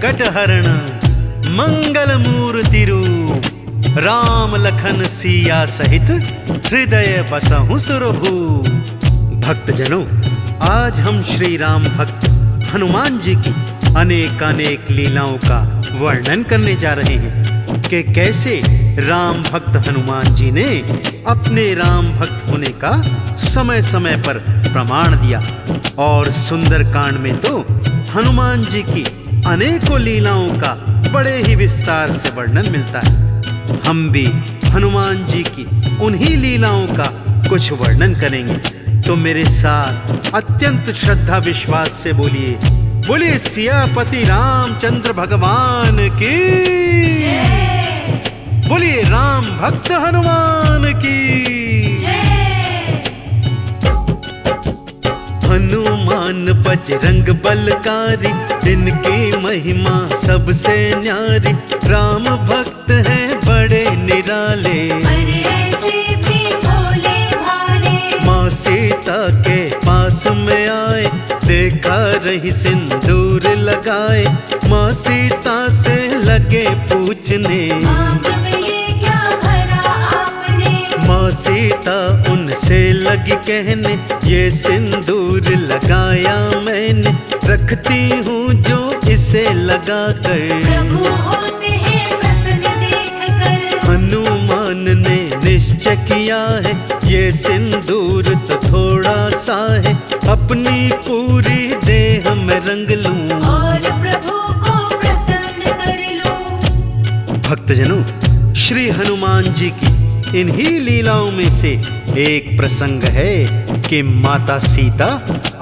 संकट हरण मंगल मूर्ति रूप। राम लखन सिया सहित हृदय बसहु सुरभूप। भक्तजनों, आज हम श्री राम भक्त हनुमान जी की अनेक लीलाओं का वर्णन करने जा रहे हैं कि कैसे राम भक्त हनुमान जी ने अपने राम भक्त होने का समय समय पर प्रमाण दिया। और सुंदरकांड में तो हनुमान जी की अनेकों लीलाओं का बड़े ही विस्तार से वर्णन मिलता है। हम भी हनुमान जी की उन्हीं लीलाओं का कुछ वर्णन करेंगे। तो मेरे साथ अत्यंत श्रद्धा विश्वास से बोलिए, बोलिए सियापति रामचंद्र भगवान की, बोलिए राम भक्त हनुमान की। हनुमान बजरंग बलकारी, इनकी महिमा सबसे न्यारी। राम भक्त हैं बड़े निराले, माँ सीता के पास में आए, देखा रही सिंदूर लगाए। माँ सीता से लगे पूछने, माँ सीता उनसे लगी कहने, ये सिंदूर लगाया मैंने, रखती हूँ जो इसे लगा कर। हनुमान ने निश्चय किया है, ये सिंदूर तो थोड़ा सा है, अपनी पूरी देह में रंग लूं और प्रभु को प्रसन्न कर लूं। भक्तजनों, श्री हनुमान जी की इन्हीं लीलाओं में से एक प्रसंग है कि माता सीता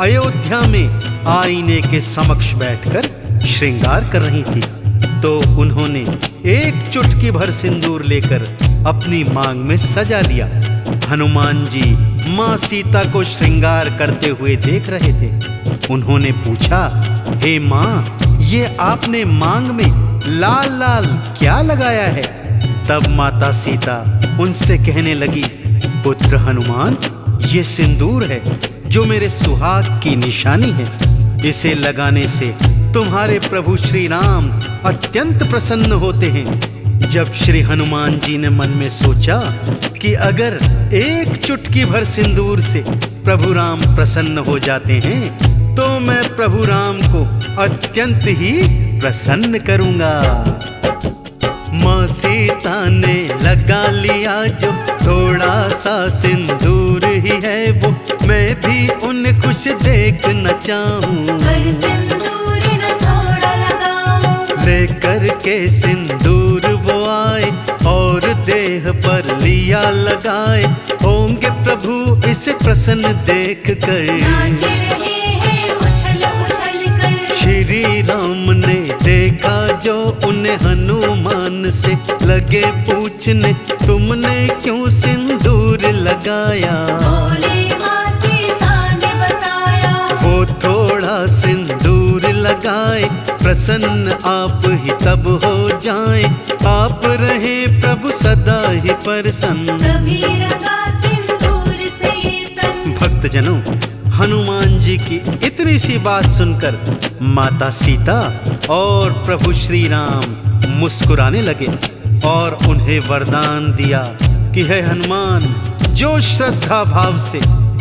अयोध्या में आईने के समक्ष बैठकर श्रृंगार कर रही थी। तो उन्होंने एक चुटकी भर सिंदूर लेकर अपनी मांग में सजा लिया। हनुमान जी माँ सीता को श्रृंगार करते हुए देख रहे थे। उन्होंने पूछा, हे माँ, ये आपने मांग में लाल लाल क्या लगाया है? तब माता सीता उनसे कहने लगी, पुत्र हनुमान, ये सिंदूर है जो मेरे सुहाग की निशानी है। इसे लगाने से तुम्हारे प्रभु श्री राम अत्यंत प्रसन्न होते हैं। जब श्री हनुमान जी ने मन में सोचा कि अगर एक चुटकी भर सिंदूर से प्रभु राम प्रसन्न हो जाते हैं, तो मैं प्रभु राम को अत्यंत ही प्रसन्न करूंगा। माँ सीता ने लगा लिया जो थोड़ा सा सिंदूर ही है वो, मैं भी उन्हें खुश देखना चाहूं। लेकर के सिंदूर वो आए और देह पर लिया लगाए, होंगे प्रभु इसे प्रसन्न देख कर। श्री राम ने देखा जो उन्हें हनुमान से लगे पूछने, तुमने क्यों सिंदूर लगाया? वो थोड़ा सिंदूर लगाए, प्रसन्न आप ही तब हो जाएं, आप रहे प्रभु सदा ही प्रसन्न। भक्तजनों, हनुमान जी की इतनी सी बात सुनकर माता सीता और प्रभु श्री राम मुस्कुराने लगे और उन्हें वरदान दिया कि हे हनुमान, जो श्रद्धा भाव से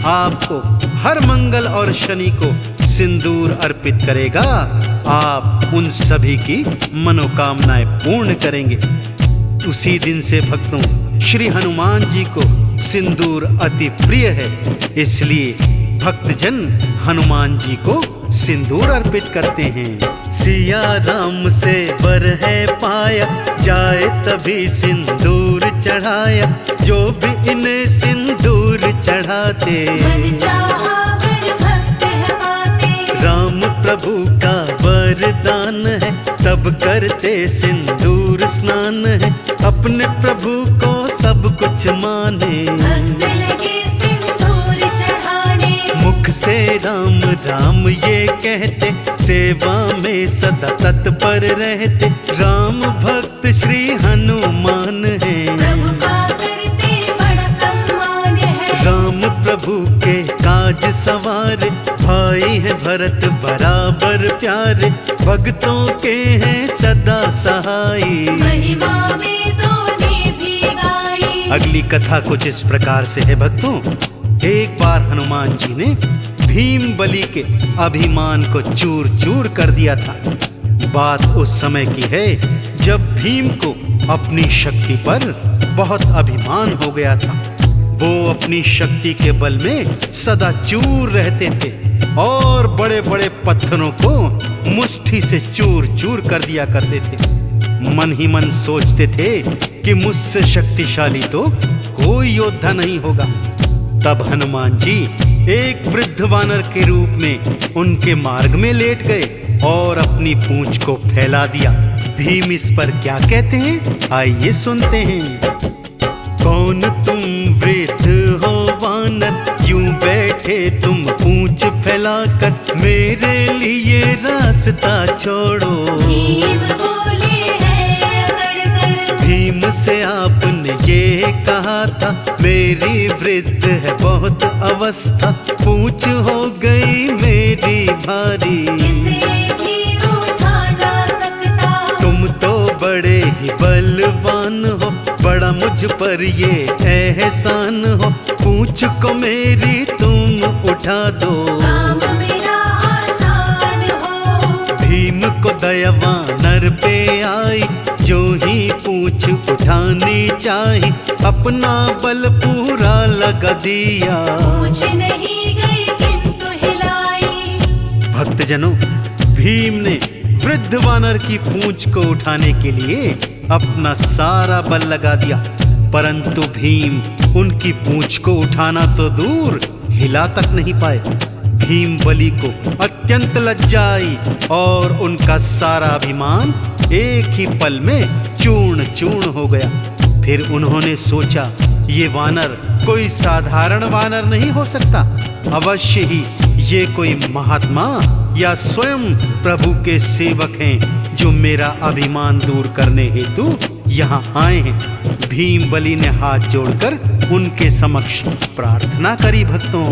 आपको हर मंगल और शनि को सिंदूर अर्पित करेगा, आप उन सभी की मनोकामनाएं पूर्ण करेंगे। उसी दिन से भक्तों, श्री हनुमान जी को सिंदूर अति प्रिय है, इसलिए भक्तजन हनुमान जी को सिंदूर अर्पित करते हैं। सिया राम से वर है पाया, जाए तभी सिंदूर चढ़ाया, जो भी इन्हें सिंदूर चढ़ाते। राम प्रभु का वरदान है, तब करते सिंदूर स्नान है, अपने प्रभु को सब कुछ माने। मुख से राम राम ये कहते, सेवा में सदा तत्पर रहते, राम भक्त श्री हनुमान है। राम प्रभु के काज ताज सवारे, भाई है भरत बराबर प्यारे, भक्तों के हैं सदा सहाई। महिमा में तूने भी गाई। अगली कथा कुछ इस प्रकार से है भक्तों। एक बार हनुमान जी ने भीम बलि के अभिमान को चूर चूर कर दिया था। बात उस समय की है जब भीम को अपनी शक्ति पर बहुत अभिमान हो गया था। वो अपनी शक्ति के बल में सदा चूर रहते थे और बड़े बड़े पत्थरों को मुट्ठी से चूर चूर कर दिया करते थे। मन ही मन सोचते थे कि मुझसे शक्तिशाली तो कोई योद्धा नहीं होगा। तब हनुमान जी एक वृद्ध वानर के रूप में उनके मार्ग में लेट गए और अपनी पूंछ को फैला दिया। भीम इस पर क्या कहते हैं, आइए सुनते हैं। कौन तुम वृद्ध हो वानर, यूं बैठे तुम पूंछ फैलाकर, मेरे लिए रास्ता छोड़ो। भीम बोले हैं अकड़ कर। भीम से आपने ये कहा था, मेरी वृद्ध है बहुत अवस्था, पूंछ हो गई मेरी भारी। इसे भी उठा ना सकता। तुम तो बड़े ही बलवान हो, बड़ा मुझ पर ये एहसान हो, पूंछ को मेरी तुम उठा दो। काम मेरा आसान हो। भीम को दया वानर पे आई, जो ही पूंछ उठानी चाही, अपना बल पूरा लगा दिया। पूछ नहीं गई किंतु हिलाई। भक्तजनों, भीम ने वृद्ध वानर की पूंछ को उठाने के लिए अपना सारा बल लगा दिया, परंतु भीम उनकी पूंछ को उठाना तो दूर हिला तक नहीं पाए। भीम बलि को अत्यंत लज्जा आई और उनका सारा अभिमान एक ही पल में चूर्ण चूर्ण हो गया। फिर उन्होंने सोचा, ये वानर कोई साधारण वानर नहीं हो सकता, अवश्य ही ये कोई महात्मा या स्वयं प्रभु के सेवक हैं जो मेरा अभिमान दूर करने हेतु यहाँ आए हैं। भीम बलि ने हाथ जोड़कर उनके समक्ष प्रार्थना करी। भक्तों,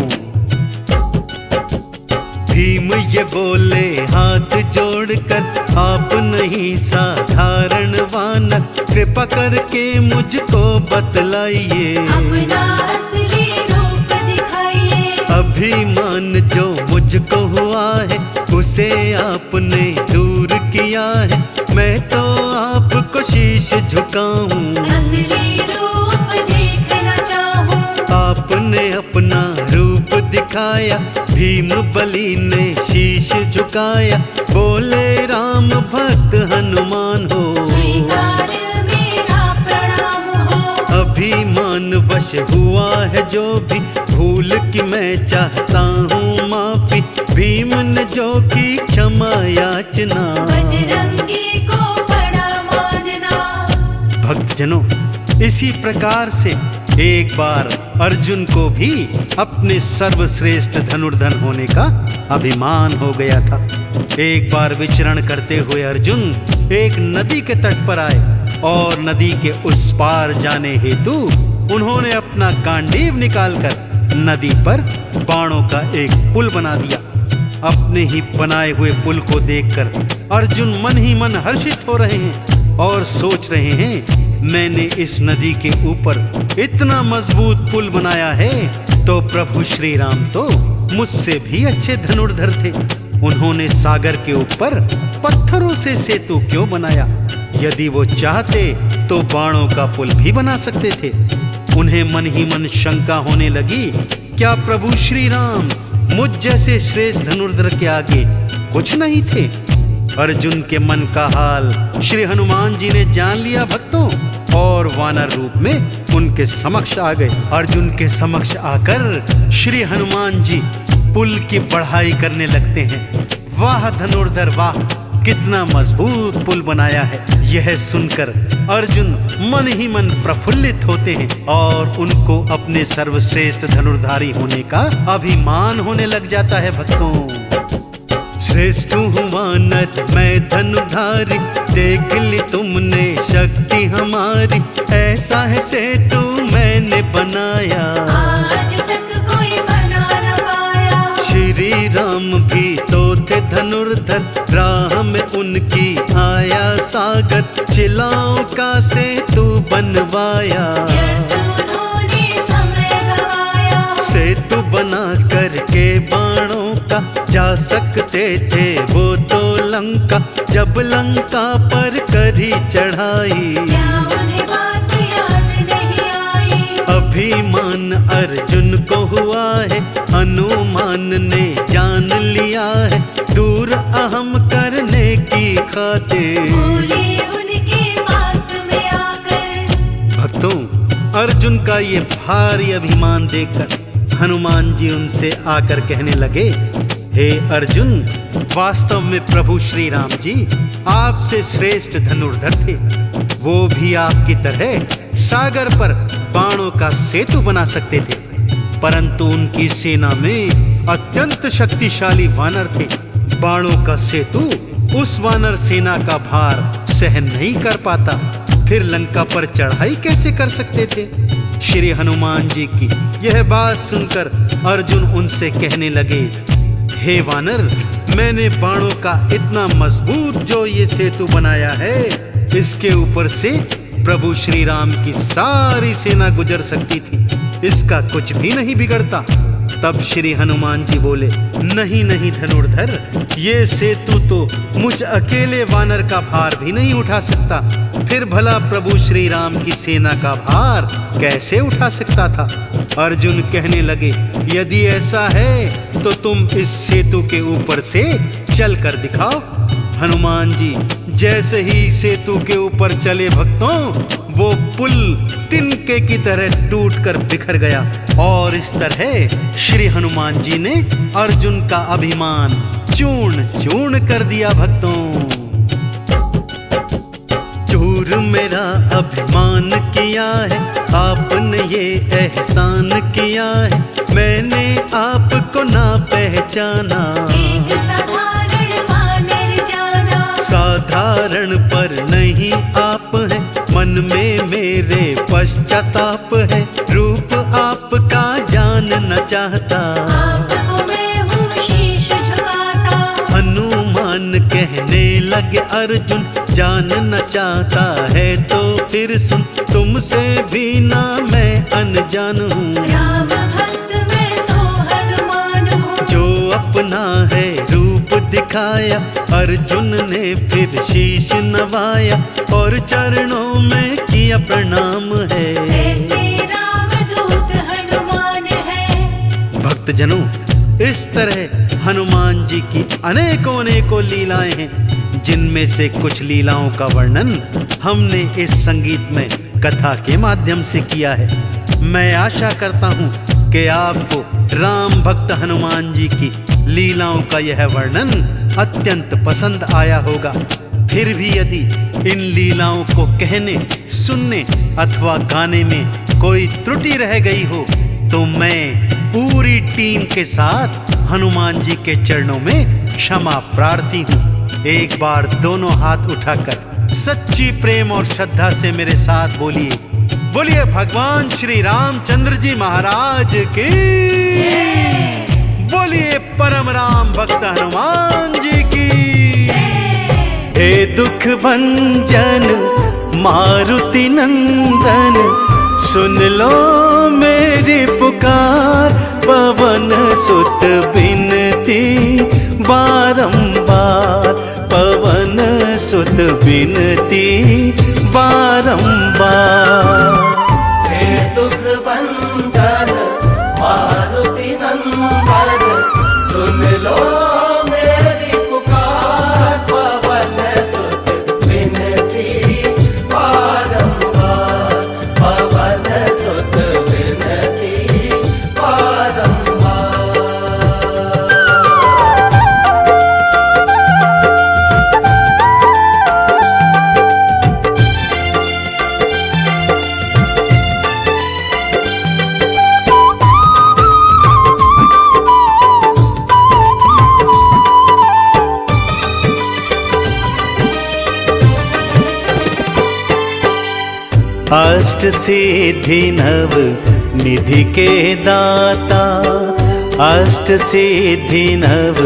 भीम ये बोले हाथ जोड़कर, आप नहीं साधारण वानर, कृपा करके मुझको बतलाइए। अपना असली रूप दिखाइए। अभिमान जो मुझको हुआ है, उसे आपने दूर किया है, मैं तो आपको शीश झुकाऊं। असली रूप देखना चाहूं। आपने अपना रूप दिखाया, भीम बलि ने शीश झुकाया, बोले राम भक्त हनुमान हो। स्वीकार मेरा प्रणाम हो। अभिमान वश हुआ है जो भी, भूल की मैं चाहता हूँ माफी, भीम ने जो की क्षमा याचना। बजरंगी को बड़ा मानना। भक्तजनों, इसी प्रकार से एक बार अर्जुन को भी अपने सर्वश्रेष्ठ धनुर्धर होने का अभिमान हो गया था। एक बार विचरण करते हुए अर्जुन एक नदी के तट पर आए और नदी के उस पार जाने हेतु उन्होंने अपना गांडीव निकालकर नदी पर बाणों का एक पुल बना दिया। अपने ही बनाए हुए पुल को देखकर अर्जुन मन ही मन हर्षित हो रहे हैं और सोच रहे हैं, मैंने इस नदी के ऊपर इतना मजबूत पुल बनाया है तो प्रभु श्री राम तो मुझसे भी अच्छे धनुर्धर थे। उन्होंने सागर के ऊपर पत्थरों से सेतु क्यों बनाया? यदि वो चाहते तो बाणों का पुल भी बना सकते थे। उन्हें मन ही मन शंका होने लगी, क्या प्रभु श्री राम मुझ जैसे श्रेष्ठ धनुर्धर के आगे कुछ नहीं थे? अर्जुन के मन का हाल श्री हनुमान जी ने जान लिया भक्तों, और वानर रूप में उनके समक्ष आ गए। अर्जुन के समक्ष आकर श्री हनुमान जी पुल की बढ़ाई करने लगते हैं। वाह धनुर्धर वाह, कितना मजबूत पुल बनाया है। यह सुनकर अर्जुन मन ही मन प्रफुल्लित होते हैं और उनको अपने सर्वश्रेष्ठ धनुर्धारी होने का अभिमान होने लग जाता है। भक्तों, श्रेष्ठ हूँ वानर मैं धनुधारी, देख ली तुमने शक्ति हमारी, ऐसा है सेतु मैंने बनाया। आज तक कोई बना न पाया। राम भी तो थे धनुर्धर, राह में उनकी आया सागर, शिलाओं का सेतु बनवाया। सेतु बना करके बाणों का जा सकते थे वो तो लंका, जब लंका पर करी चढ़ाई। अभिमान अर्जुन को हुआ है, हनुमान ने जान लिया है, दूर अहम करने की खातिर। भक्तों, अर्जुन का ये भारी अभिमान देखकर हनुमान जी उनसे आकर कहने लगे, हे अर्जुन, वास्तव में प्रभु श्री राम जी आपसे श्रेष्ठ धनुर्धर थे। वो भी आपकी तरह सागर पर बाणों का सेतु बना सकते थे, परंतु उनकी सेना में अत्यंत शक्तिशाली वानर थे। बाणों का सेतु उस वानर सेना का भार सहन नहीं कर पाता, फिर लंका पर चढ़ाई कैसे कर सकते थे। श्री हनुमान जी की यह बात सुनकर अर्जुन उनसे कहने लगे, हे वानर, मैंने बाणों का इतना मजबूत जो ये सेतु बनाया है, इसके ऊपर से प्रभु श्री राम की सारी सेना गुजर सकती थी, इसका कुछ भी नहीं बिगड़ता। तब श्री हनुमान जी बोले, नहीं नहीं धनुर्धर, ये सेतु तो मुझ अकेले वानर का भार भी नहीं उठा सकता, फिर भला प्रभु श्री राम की सेना का भार कैसे उठा सकता था। अर्जुन कहने लगे, यदि ऐसा है तो तुम इस सेतु के ऊपर से चल कर दिखाओ। हनुमान जी जैसे ही सेतु के ऊपर चले भक्तों, वो पुल तिनके की तरह टूटकर बिखर गया, और इस तरह श्री हनुमान जी ने अर्जुन का अभिमान चूर्ण चूर्ण कर दिया। भक्तों, चूर मेरा अभिमान किया है, आपने ये एहसान किया है, मैंने आपको ना पहचाना। साधारण पर नहीं आप हैं, मन में मेरे पश्चाताप है, रूप आपका जानना चाहता। हनुमान कहने लगे अर्जुन, जानना चाहता है तो फिर सुन, तुमसे भी ना मैं अनजान हूँ। जो अपना है रूप दिखाया, अर्जुन ने फिर शीश नवाया, और चरणों में किया प्रणाम है। भक्तजनों, इस तरह हनुमान जी की अनेकों अनेकों लीलाएं हैं, जिनमें से कुछ लीलाओं का वर्णन हमने इस संगीतमय कथा के माध्यम से किया है। मैं आशा करता हूँ कि आपको राम भक्त हनुमान जी की लीलाओं का यह वर्णन अत्यंत पसंद आया होगा। फिर भी यदि इन लीलाओं को कहने, सुनने अथवा गाने में कोई त्रुटि रह गई हो, तो मैं पूरी टीम के साथ हनुमान जी के चरणों में क्षमा प्रार्थी हूँ। एक बार दोनों हाथ उठाकर सच्ची प्रेम और श्रद्धा से मेरे साथ बोलिए, बोलिए भगवान श्री रामचंद्र जी महाराज की, बोलिए परम राम भक्त हनुमान जी की। हे दुख भंजन मारुति नंदन, सुन लो मेरी पुकार, पवन सुत बिनती बारंबार, पवन सुत बिनती बारंबार। हे दुख भंजन मारुति नंदन, सुन लो मेरी पुकार, पवन सुत बिनती बारंबार, पवन सुत बिनती बारंबार। अष्ट सिद्धि नव निधि के दाता, अष्ट सिद्धि नव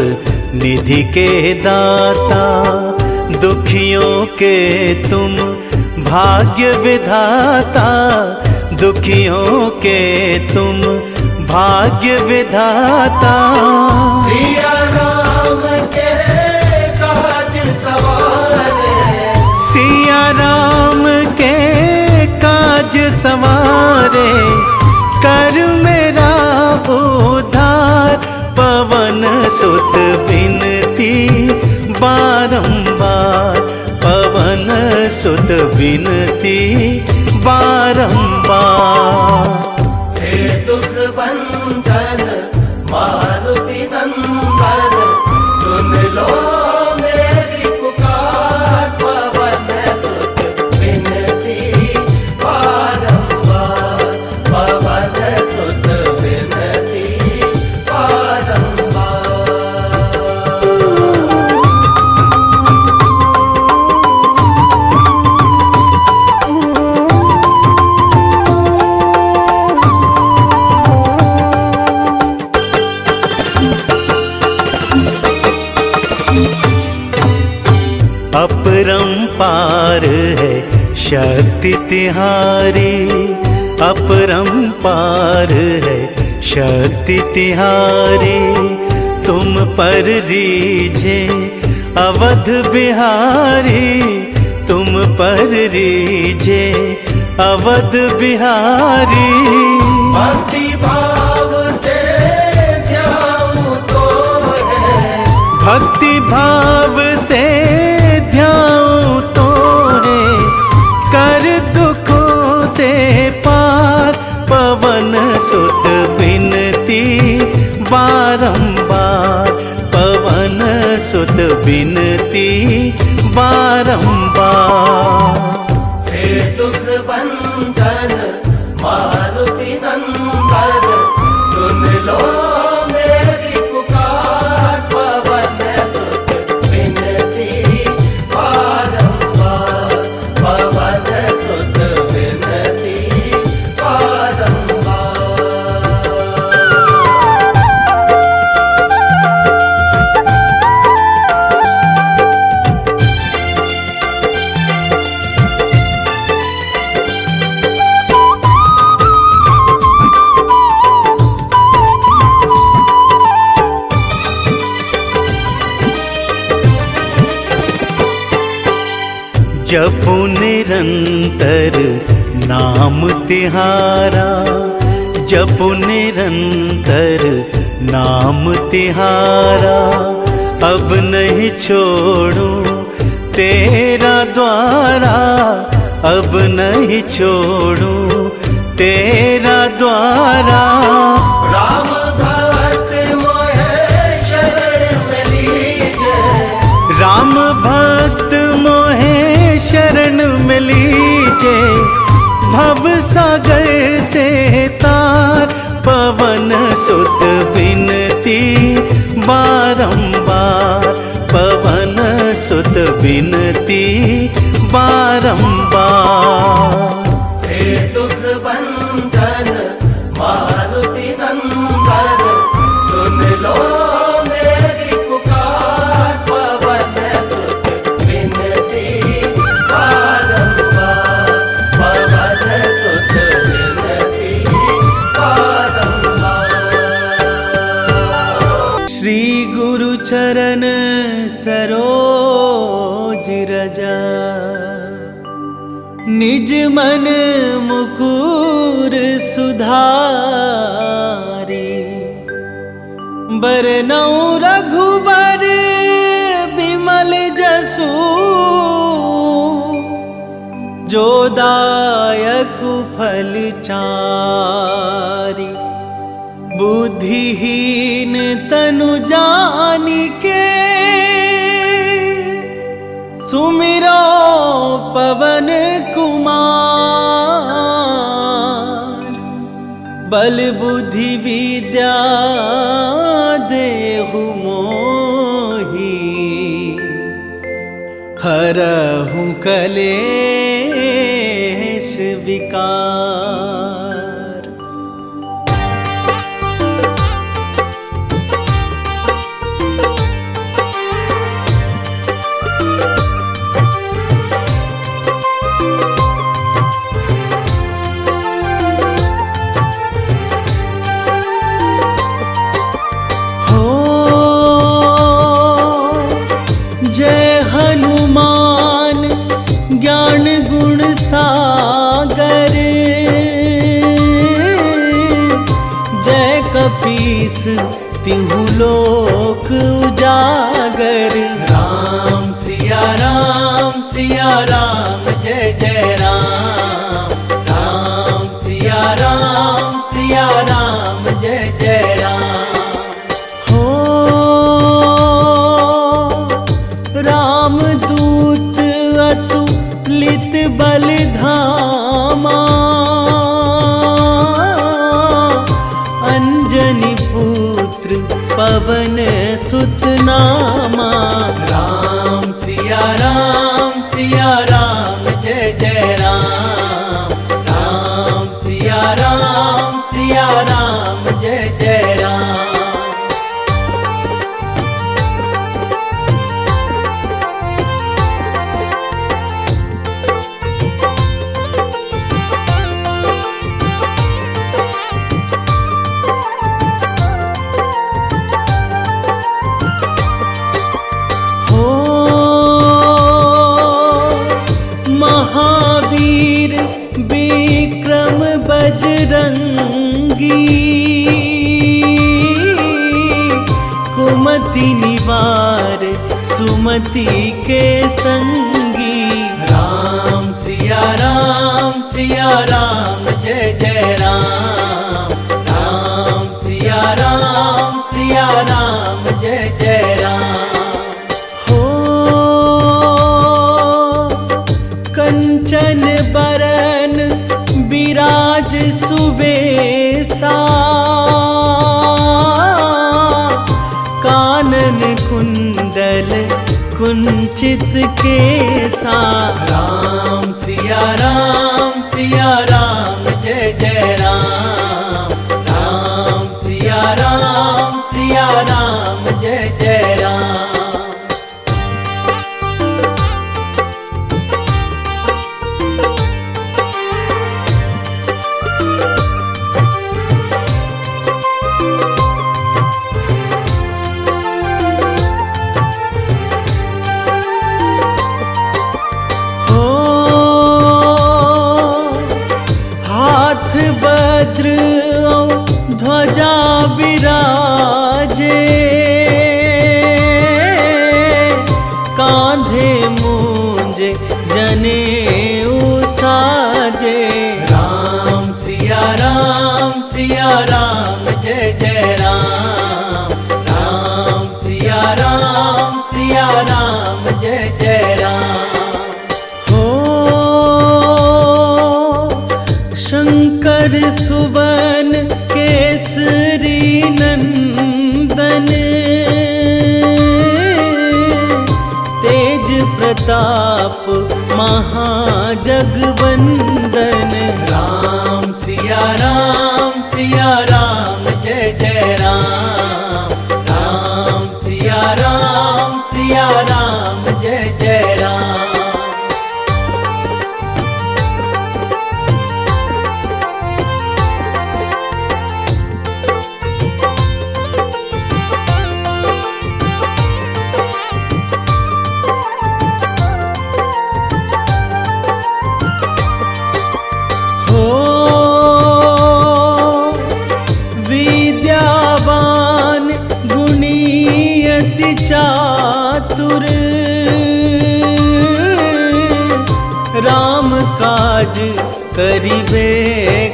निधि के दाता, दुखियों के तुम भाग्य विधाता, दुखियों के तुम भाग्य विधाता। सिया राम के काज सवारे, सिया राम के काज संवारे, कर मेरा उद्धार। पवन सुत बिनती बारंबार, पवन सुत बिनती बारंबार। हे दुख भंजन मारुति नंदन, सुन लो मेरी पुकार। पवन सुत बिनती बारंबार, पवन सुत बिनती बारंबार। अपरंपार है शक्ति तिहारी, अपरंपार है शक्ति तिहारी। तुम पर रीझे अवध बिहारी, तुम पर रीझे अवध बिहारी। भक्ति भाव से ध्याऊं तो है, भक्ति भाव से ध्याऊं तो है, कर दुखों से पार। पवन सुत बिनती बारंबार, पवन सुत बिनती बारंबार। हे दुख भंजन मारुति नंदन, सुन लो मेरी पुकार। पवन सुत बिनती बारंबार, पवन सुत बिनती बारंबार। जपो निरंतर नाम तिहारा, जपो निरंतर नाम तिहारा। अब नहीं छोड़ूं तेरा द्वारा, अब नहीं छोड़ूं तेरा द्वारा। राम भक्त मोहे शरण में लीजे, राम भक्त मोहे शरण में लीजे, भव सागर से तार। पवन सुत बिनती बारंबार, पवन सुत बिनती बारंबार। हे दुख भंजन मारुति नंदन, सुन लो मेरी पुकार। पवन सुत बिनती बारंबार, पवन सुत बिनती बारंबार। श्री गुरु चरण सरोज रजा, निज मन मुकुर सुधारी। बरनौ रघुवर बिमल जसु, जो दायक फल चारि। बुद्धिहीन तनु जानिके, सुमिरो पवन कुमार। बल बुद्धि विद्या देहु मोहि, हरहु कलेश विकार। राम जय जय राम। राम सिया राम जय जय राम। हो रामदूत अतुलित बलधामा, अंजनी पुत्र पवन सुत नामा। राम सिया राम जय जय राम। राम सिया राम जय जय राम। हो महावीर विक्रम बजरंगी, कुमति निवार सुमति के संगी। राम सिया राम जय जय राम। राम सिया राम जय जय राम। हो कंचन बरन विराज सुवेसा, कानन कुंडल कुंचित केसा। राम सिया राम जय जय राम। राम सिया राम जय जय राम। हो हाथ वज्र ध्वजा विराजे, कांधे मूंज जनेऊ साजे। राम सिया राम जय जय राम। राम सिया राम जय जय राम। हो शंकर सुवन केसरी नंदन, तेज प्रताप महाजगवंदन। राम सिया राम जय जय राम। राम सिया राम जय जय राम। हो विद्यावान गुणी अति चातुर, राम काज करिबे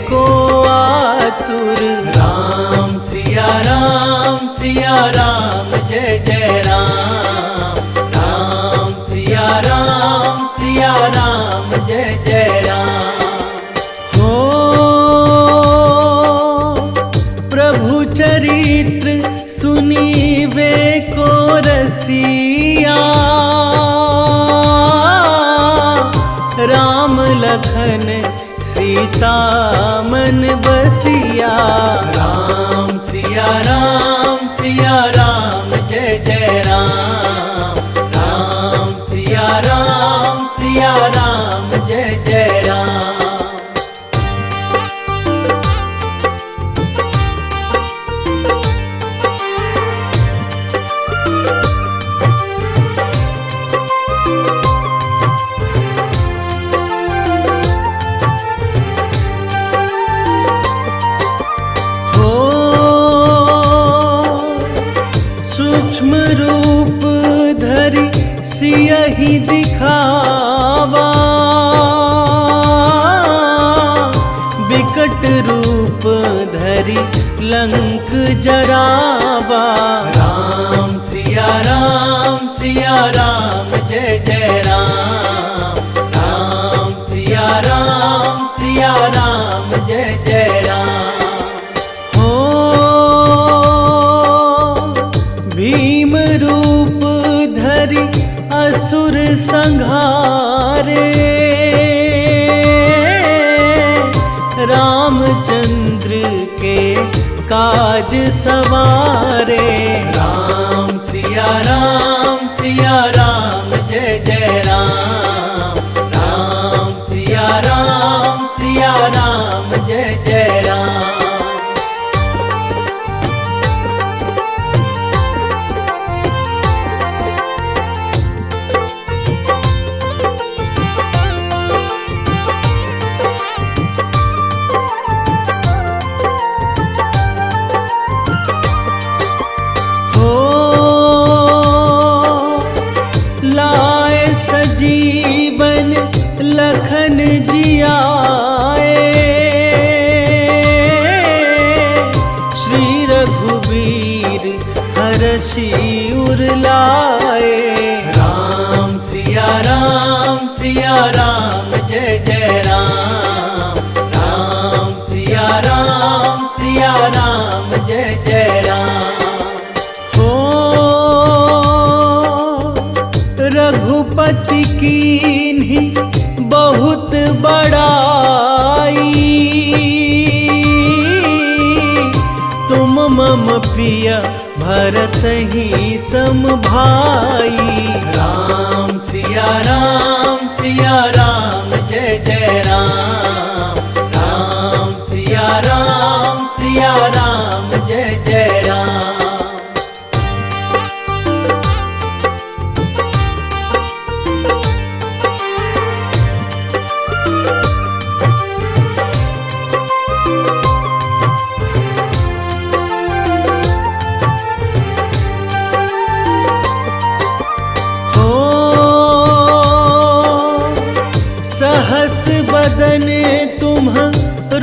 को आतुर। राम सिया राम जय जय राम। राम सिया राम जय जय राम। हो प्रभु चरित्र सुनीवे को रसिया, राम लखन सीता मन बसिया। राम सिया राम जय जय राम। राम सिया राम जय जय राम। हो रूप धरि लंक जरावा। राम सिया राम जय जय राम। राम सिया राम जय जय राम। हो भीम रूप धरि असुर संहारे। रामचंद्र के काज सवारे। राम सिया राम जय जय राम। राम सिया राम जय जय राम। हो लाए सजीवन लखन जियाए। श्री रघुवीर हरषि उर लाए। राम सिया राम जय जय राम। राम सिया राम जय जय राम। हो रघुपति कीन्ही बहुत बड़ाई। तुम मम प्रिय भरत ही सम भाई। राम सिया राम जय जय राम। राम सिया राम जय जय राम। हो सहस बदन तुम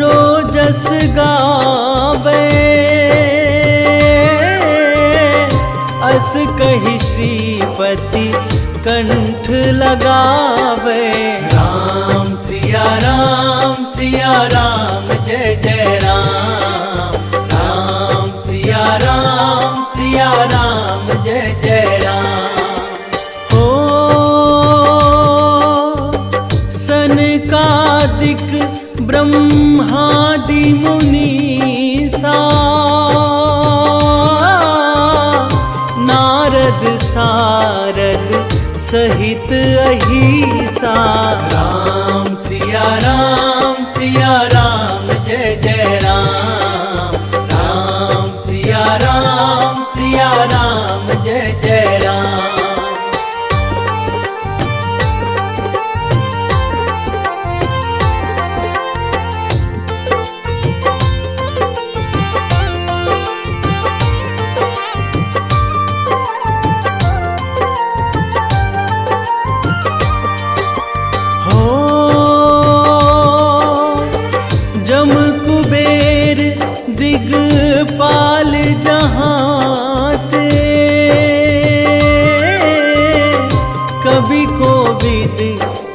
रोजस गावे। अस कहि श्रीपति कंठ लगावे। राम सिया राम जय जय राम। राम सिया राम जय जय राम। हो सनकादिक ब्रह्मादि मुनीसा। नारद सारद सहित अहिसा। राम सिया राम जय जय राम। राम सिया राम जय जय राम। हो जम कुबेर दिगपाल जहाते। कवि कोविद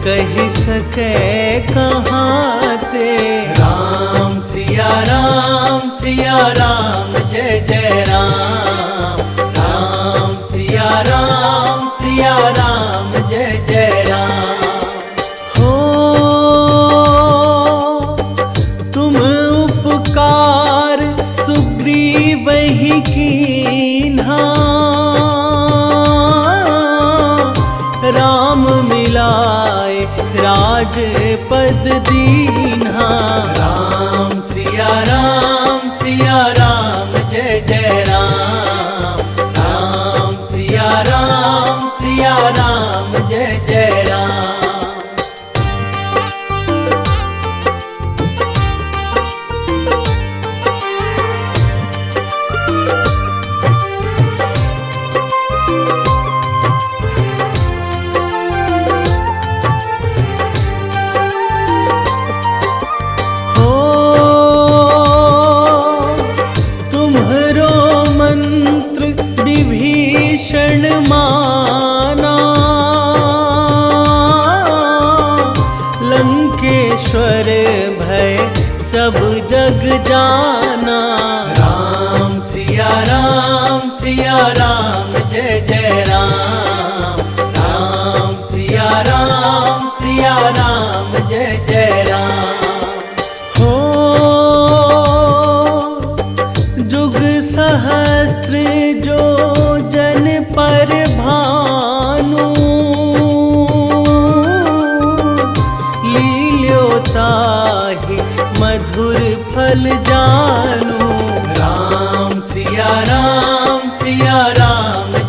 कहि सके कहाते। राम सिया राम जय जय राम। राम सिया राम जय जय राम। हो तुम उपकार सुग्रीव ही कीन्हा। राम मिलाए राजपद दीन्हा। राम सिया राम जय जय राम। राम सिया राम जय जय राम। हो सब जग जाना। राम सिया राम जय जय राम। राम सिया राम जय जय राम। हो जुग सहस्त्र जो जन पर भानु, लील्योताहि मधुर फल जानू। राम सिया राम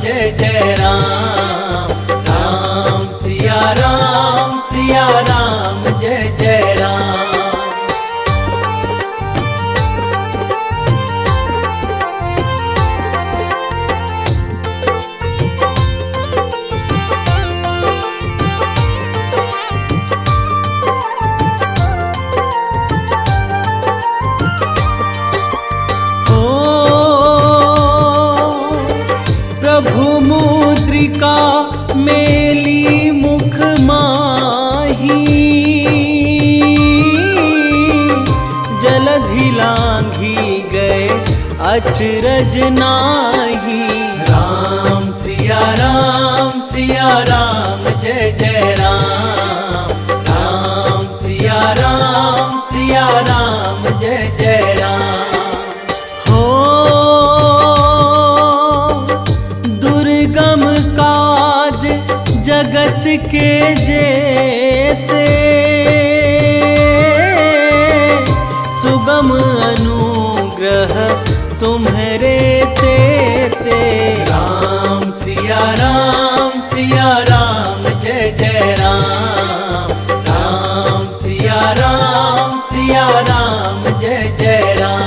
जय जय राम। राम सिया राम जय जय राम। प्रभु मुद्रिका मेली मुख माही, जलधि लांघी गए अचरज नाही। राम सिया राम जय जय राम। राम सिया राम जय जय राम। हो दुर्गम काज जगत के जेते, सुगम अनुग्रह तुम्हारे तेते। राम सिया राम जय जय राम। राम सिया राम जय जय राम।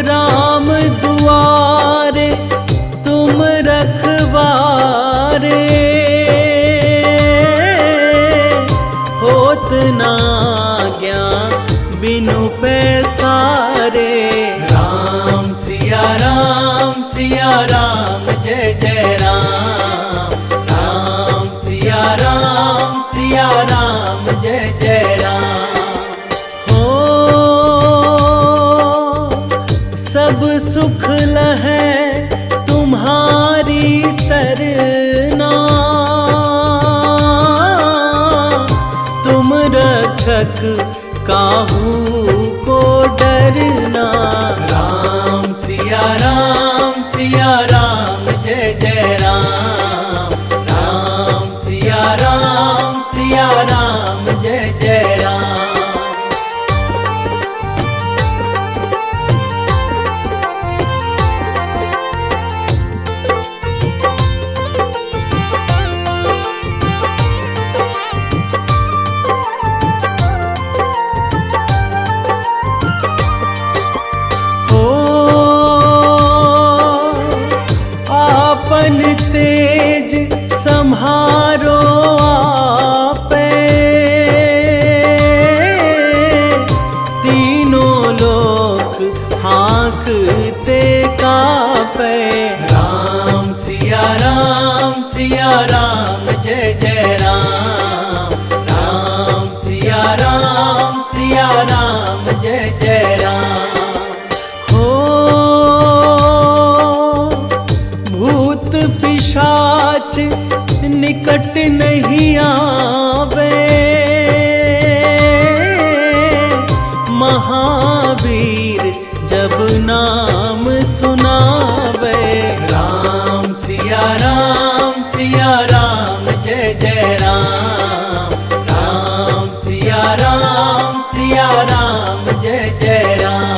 राम दुआरे तुम रखवारे, होत ना ज्ञान बिनु पैसारे। राम सिया राम जय जय राम। राम सिया राम जय जय राम। हो सब सुख लहै तुम्हारी सरना, तुम रक्षक काहू को डरना। राम सिया राम जय जय राम। राम सिया राम जय जय राम। आपन तेज सम्हारो आपे, तीनों लोक हाँकते कापे। राम सिया राम जय जय राम। राम सिया राम जय जय राम। हो भूत पिशाच निकट नहीं आवे, महावीर जब नाम सुनावे। राम सिया राम जय जय राम। राम सिया राम जय जय राम।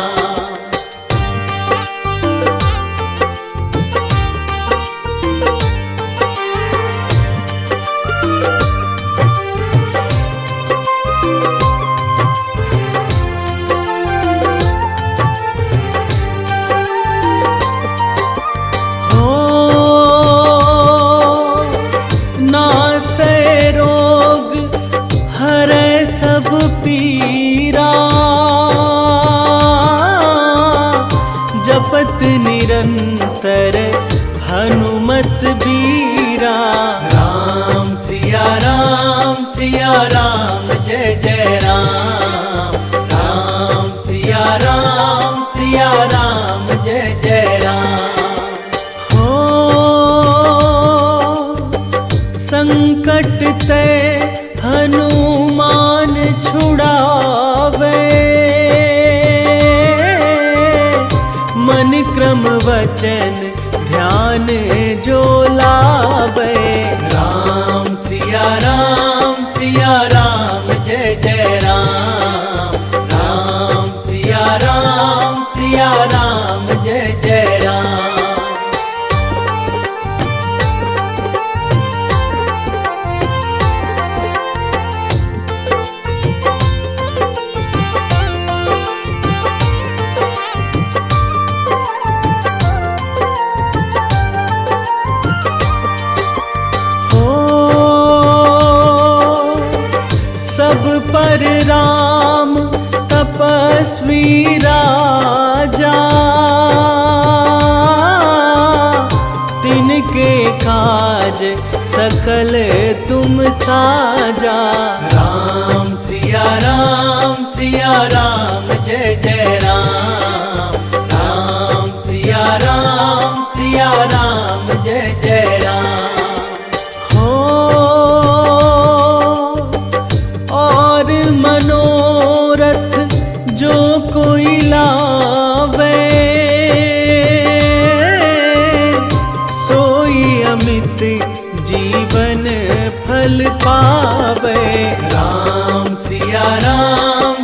तरह हनुमत बीरा। राम सिया राम जय जय राम। राम सिया राम जय जय राम। हो संकट ते हनुमान छुड़ावे, मन क्रम वचन ध्यान जो लावे। राम सिया राम जय जय राम। राम सिया राम जय जय राम। सब पर राम तपस्वी राजा, तिनके काज सकल तुम साजा। राम सिया राम जय जय राम। राम सिया राम जय जय राम। और मनोरथ जो कोई लावे, सोई अमित जीवन फल पावे। राम सिया राम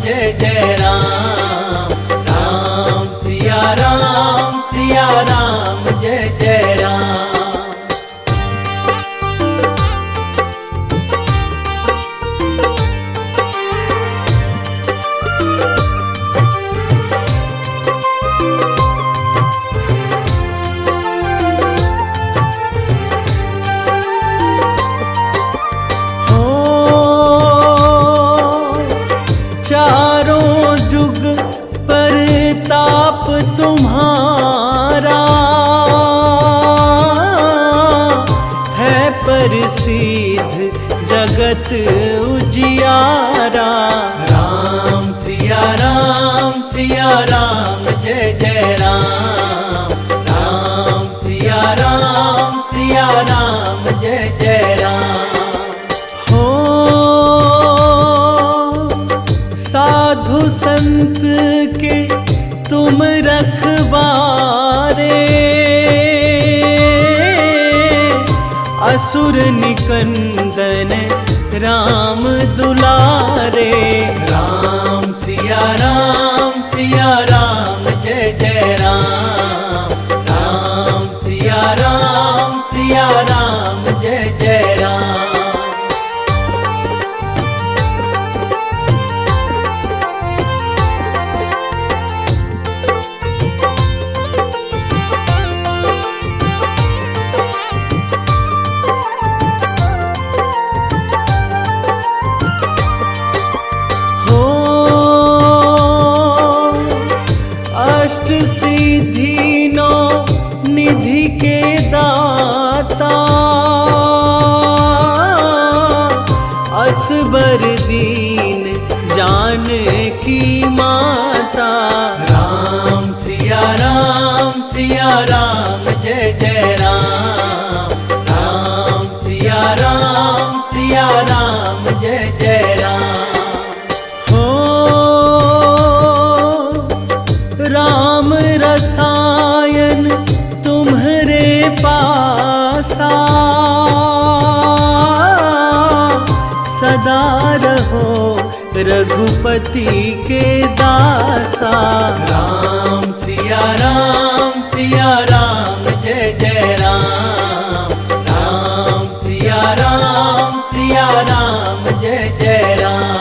जय जय राम। राम सिया राम जय जय राम। चारों जुग परताप तुम्हारा, है प्रसिद्ध जगत उजियारा। राम सिया राम जय जय राम। राम सिया राम जय जय राम। साधु संत के तुम रखवारे, असुर निकंदन राम दुलारे। राम सिया राम जय जय राम। राम सिया राम जय जय राम। अष्ट सिद्धि नौ निधि के दाता, असबर दीन जानकी माता। राम सिया राम जय जय राम। राम सिया राम जय जय राम। राम रसायन तुम्हारे पासा, सदा रहो रघुपति के दासा। राम सिया राम जय जय राम। राम सिया राम जय जय राम।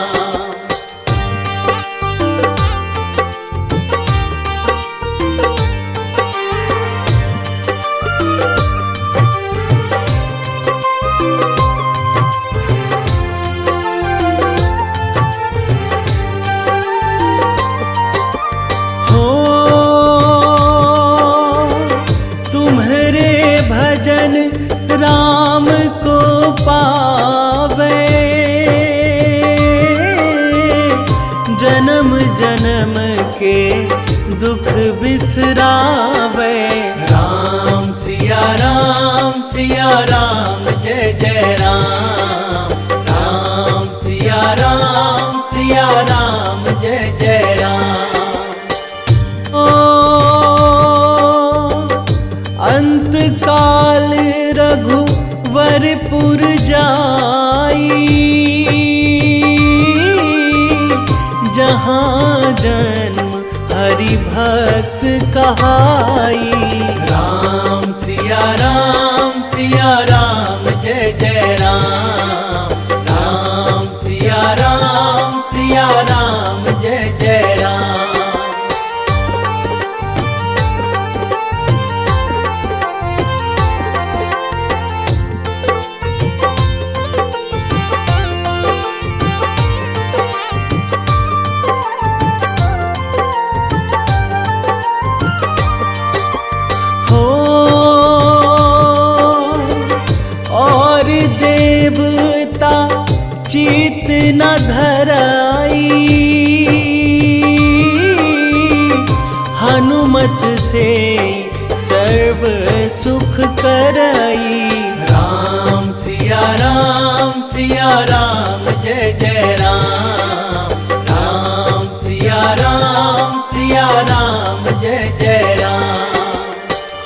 पावे, जन्म जन्म के दुख बिसरावे। राम सिया राम जय जय राम। राम सिया राम जय जय राम। ओ अंत काल रघुवरपुर जाई, जहाँ जन्म हरि भक्त कहाई। राम सिया राम जय जय राम। राम सिया राम जय जय राम। हो और देवता चित न धराई, हनुमत से सर्व सुख कराई। राम सिया राम जय जय राम। राम सिया राम जय जय राम।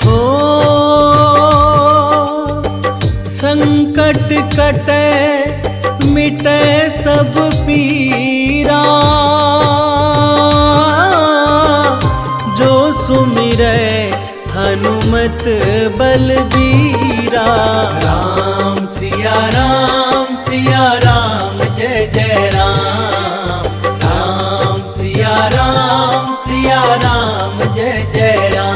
हो संकट कटे मिटे सब पीरा, जो सुमिरै हनुमत बलबीरा। राम सिया राम जय जय राम। राम सिया राम जय जय राम।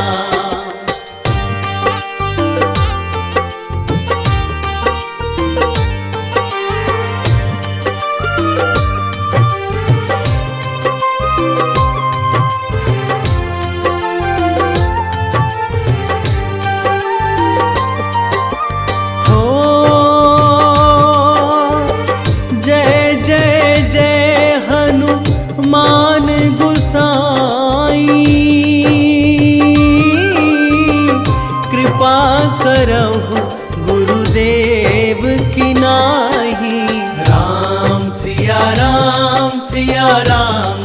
हो जय जय जय हनुमान गोसाई, कृपा करहु गुरुदेव की नाही। राम सिया राम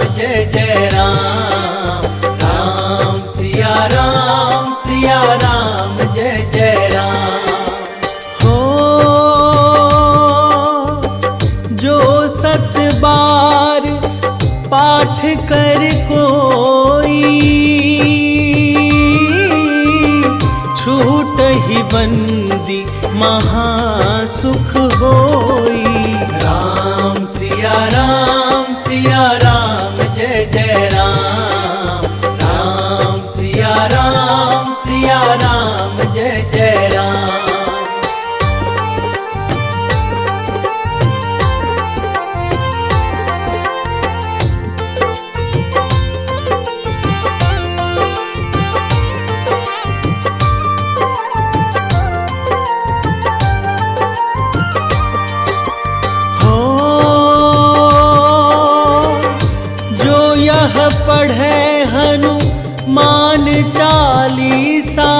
जय जय राम। राम सिया राम जय जय राम। हो जो सत बार पाठ कर कोई, छूट ही बंदी महासुख होई। राम सिया राम जय जय राम। राम सिया राम जय जय राम। हो जो यह पढ़े हनुमान चालीसा,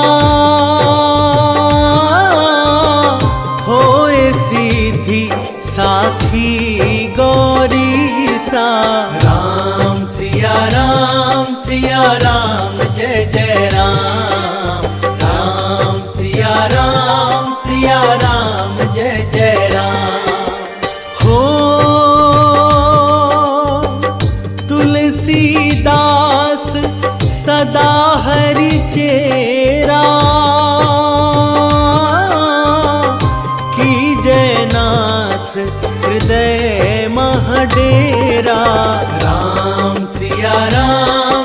होए सीधी साखी गौरीसा। राम सिया राम जय जय राम। राम सिया राम जय जय राम। हो तुलसीदास सदा हरि चेरा, की जयनाथ हृदय महडेरा। राम सिया राम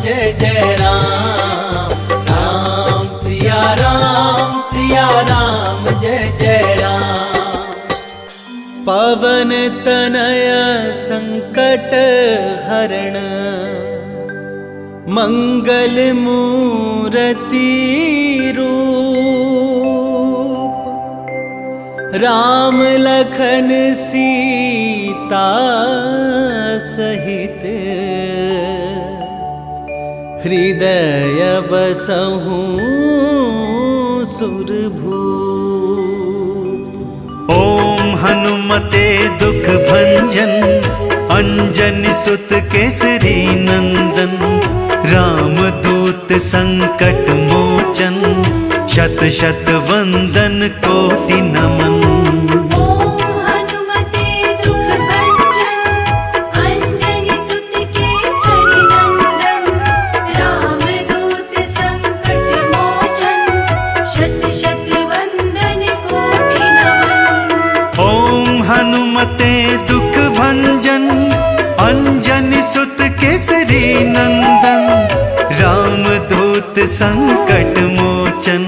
जय जय राम। राम सिया राम जय जय राम। पवन तनय संकट हरण, मंगल मूरति रूप। राम लखन सीता सहित हृदय बसहूँ सुरभूप। ओम हनुमते दुख भंजन अंजनी सुत केसरी नंदन राम दूत संकट मोचन शत शत वंदन कोटि नमन। ओम हनुमते दुख भंजन अंजनी सुत केसरी नंदन राम दूत संकट मोचन शत शत वंदन कोटि नमन। ओम हनुमते दुख भंजन अंजनी सुत केसरी नंदन राम दूत संकट मोचन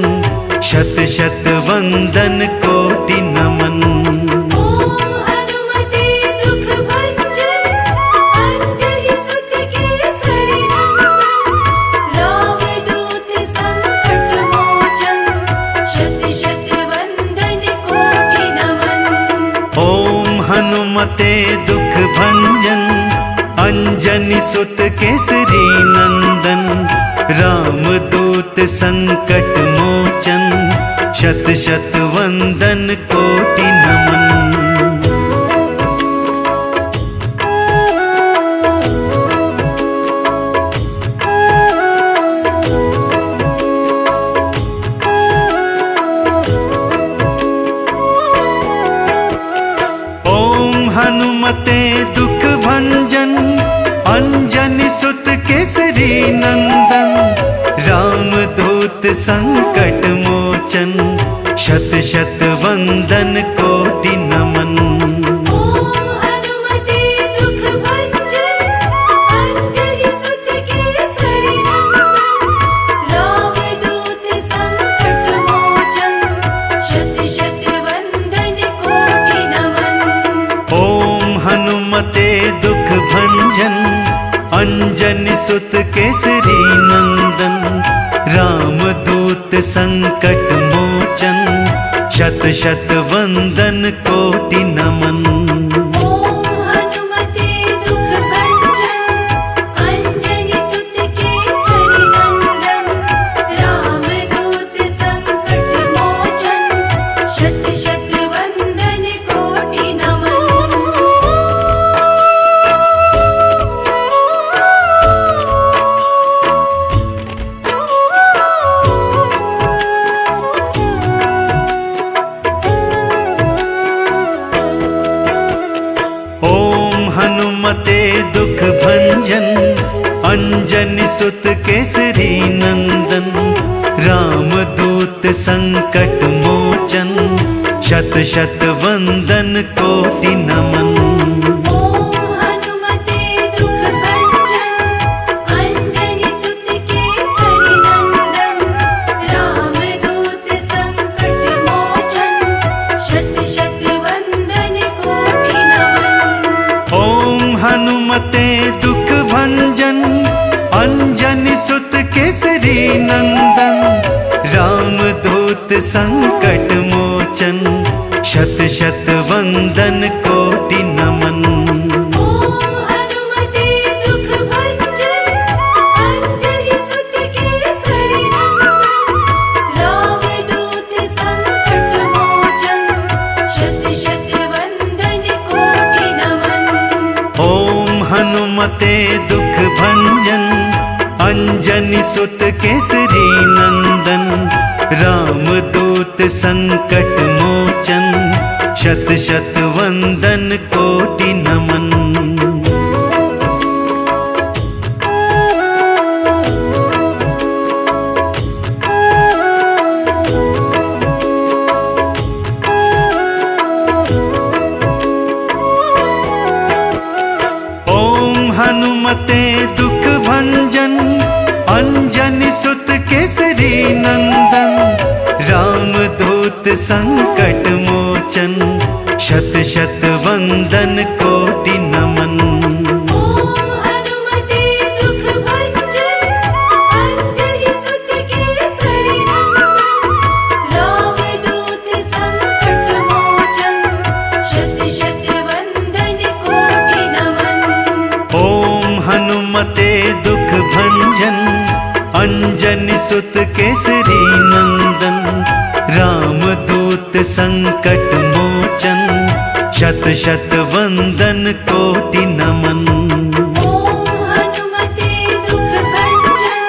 शत शत वंदन कोटि नमन। ओम हनुमते दुख भंजन अंजनी सुत केसरी नंदन राम दूत संकट मोचन शत शत वंदन कोटि नमन। ओम हनुमते दुख भंजन अंजनी सुत केसरी नंदन राम दूत संकट मोचन शत शत वंदन कोटि नमन। ओम हनुमते दुख भंजन अंजनी सुत केसरी नंदन राम दूत संकट मोचन शत शत वंदन कोटि नमन। ओम हनुमते दुख भंजन अंजनी सुत केसरी नंदन राम दूत संकट मोचन शत शत वंदन कोटि नमन। ओम हनुमते दुख भंजन अंजनी सुत केसरी नंदन राम दूत संकट मोचन शत शत वंदन कोटि नमन। ओम हनुमते दुख भंजन अंजनी सुत केसरी नंदन राम दूत संकट मोचन शत शत वंदन कोटि नमन। ओम हनुमते दुख भंजन अंजनी सुत केसरी नंदन राम दूत संकट मोचन शत शत वंदन कोटि नमन। ओम हनुमते दुख भंजन अंजनी सुत केसरी नंदन राम दूत संकट मोचन शत शत वंदन कोटि नमन। ओम हनुमते दुख भंजन अंजनी सुत केसरी नंदन राम दूत संकट मोचन शत शत वंदन कोटि नमन। ओम हनुमते दुख भंजन अंजनी सुत केसरी नंदन राम दूत संकट मोचन शत शत वंदन कोटि नमन। ओम हनुमते दुख भंजन अंजनी सुत केसरी नंदन राम दूत संकट मोचन शत शत वंदन कोटि नमन। ओम हनुमते दुख भंजन अंजनी सुत केसरी नंदन राम दूत संकट मोचन शत शत वंदन कोटि नमन। ओम हनुमते दुख भंजन अंजनी सुत केसरी नंदन राम दूत संकट मोचन सुत केसरी नंदन, रामदूत संकट मोचन, शत शत वंदन कोटि नमन। ओम हनुमते दुख भंजन,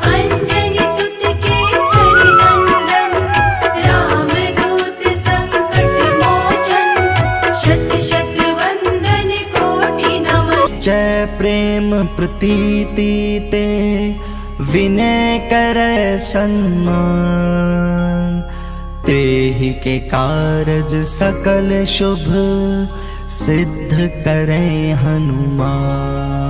अंजनी सुत केसरी नंदन, रामदूत संकट मोचन, शत शत वंदन कोटि नमन। जय प्रेम प्रतीति ते विनय करे सन्मान, तेहि के कारज सकल शुभ सिद्ध करे हनुमान।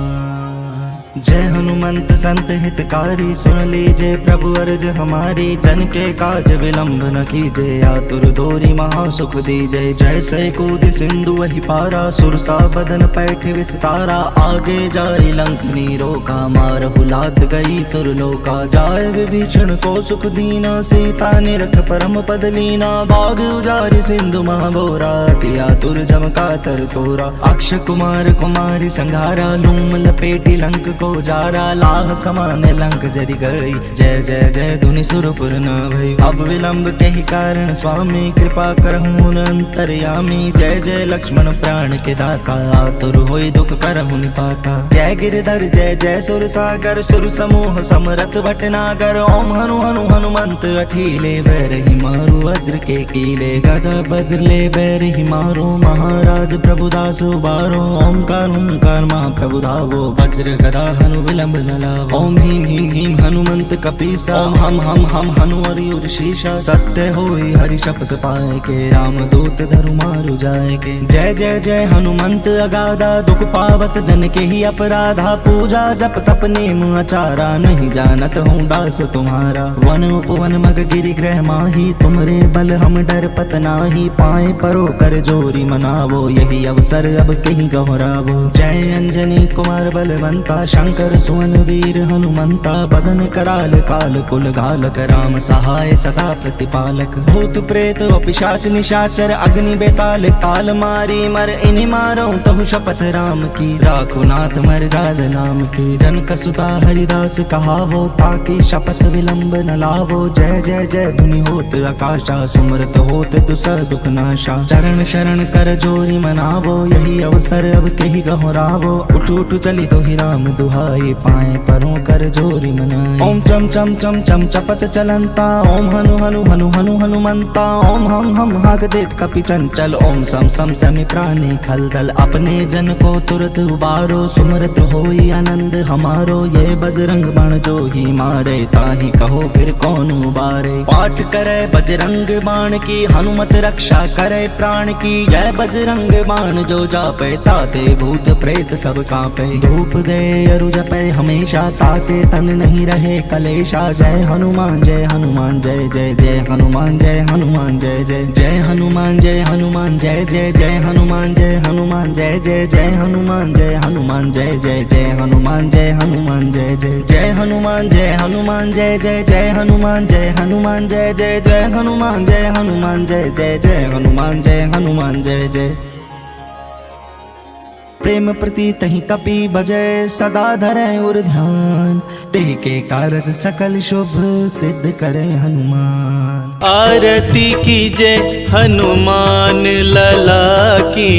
जय हनुमंत संत हितकारी, सुन लीजिए प्रभु अर्ज हमारी, जन के काज विलंब न कीजिए, आतुर दोरी महासुख दीजिए। जैसे कूद सिंधु वही पारा, सुरसा बदन पैठ विस्तारा, आगे जाए लंकनी रोका, मारहु लात गई सुरलोका। जाय विभीषण को सुख दीना, सीता निरख परम पद लीना, बाग उजारि सिंधु महाबोरा, अति आतुर जम कातर तोरा। अक्ष कुमार कुमारी संघारा, लूम लपेटी लंक को जारा, लाह समान लंक जरि गई। जय जय जय धुनि सुरपुर न भई, अब विलंब के ही कारण स्वामी, कृपा करहु अंतर्यामी। जय जय लक्ष्मण प्राण के दाता, आतुर होई दुख करहु निपाता। जय गिरधर जय जय सुर सागर, सुर समूह समरथ भटनागर। ओम हनु हनु हनुमंत अठीले, बैरहि मारु वज्र के कीले, गदा वज्र ले बैरहि मारो, महाराज प्रभुदास उबारो। ओमकार ओमकार महाप्रभु धावो, वज्र गदा हनु विलंब न लावो। ओम ह्रीं ह्रीं ह्रीं हनुमंत कपीसा, ओम हम हनु हरिउर शीशा। सत्य होई हरि शपथ पाए के, रामदूत धरु मारु जाए के। जय जय जय हनुमंत अगाधा, दुख पावत जन के ही अपराधा। पूजा जप तप नेम आचारा, नहीं जानत हूँ दास तुम्हारा। वन उपवन मग गिरि ग्रह माही, तुमरे बल हम डर पत नाही। पाए परो कर जोरी मनावो, यही अवसर अब कहीं गहरावो। जय अंजनी कुमार बलवंता, शंकर सुवन वीर हनुमंता। बदन कराल काल कुल घालक, राम सहाय सदा प्रतिपालक। भूत प्रेत व पिशाच निशाचर, अग्नि बेताल काल मारी। मर इन्हीं मारो तहु शपथ राम की, राखो नाथ मर्याद नाम की। जनक सुता हरिदास कहावो, ताकि शपथ विलंब न लावो। जय जय जय धुनि होत आकाशा, सुमरत होत दुस दुख नाशा। चरण शरण कर जोरी मनावो, यही अवसर अब कही गहरावो। उठ उठ चली तो ही राम दुहाई, पाए परों कर जोरी मनाई। ओम चम चम चम चम चपत चलंता, ओम हनु हनु हनु हनु हनुमंता। ओम हम हाक देत कपि चंचल, ओम सम सम समी प्राणी खलदल। अपने जन को तुरत उबारो, सुमरत होई आनंद हमारो। ये बजरंग बाण जो ही मारे, ताही कहो फिर कौन उबारे। पाठ करे बजरंग बाण की, हनुमत रक्षा करे प्राण की। यह बजरंग बाण जो जापे, ताते भूत प्रेत सब कांपे। धूप दे अरु जपे हमेशा, ताके तन नहीं रहे कलेशा। जय हनुमान जय हनुमान जय जय जय हनुमान जय हनुमान जय जय जय हनुमान जय हनुमान जय जय जय हनुमान जय हनुमान जय जय जय हनुमान जय हनुमान जय जय जय हनुमान जय हनुमान जय जय जय हनुमान जय हनुमान जय जय जय हनुमान जय हनुमान जय जय जय हनुमान जय हनुमान जय जय जय हनुमान जय हनुमान जय जय। प्रेम प्रति तहि कपि बजय, सदा धरे उर ध्यान। तेहि के कारज सकल शुभ सिद्ध करे हनुमान। आरती कीजय हनुमान लला की,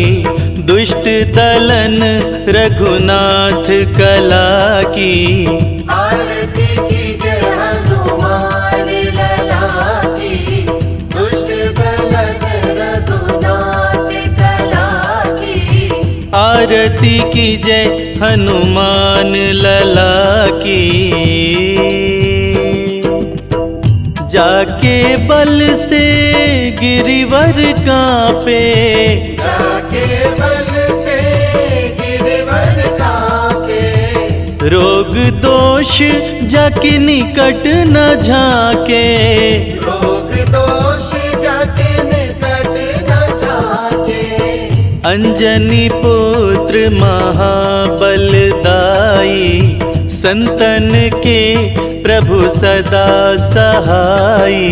दुष्ट दलन रघुनाथ कला की। आरती कीजय हनुमान लला की, दुष्ट दलन रघुनाथ कला की। आरती कीजय हनुमान लला की, जाके बल से गिरिवर कांपे। जाके बल से गिरवर कांपे। रोग दोष जाके निकट न झाके। रोग दोष जाके निकट न झाके। अंजनी पुत्र महाबलदाई, संतन के प्रभु सदा सहाई।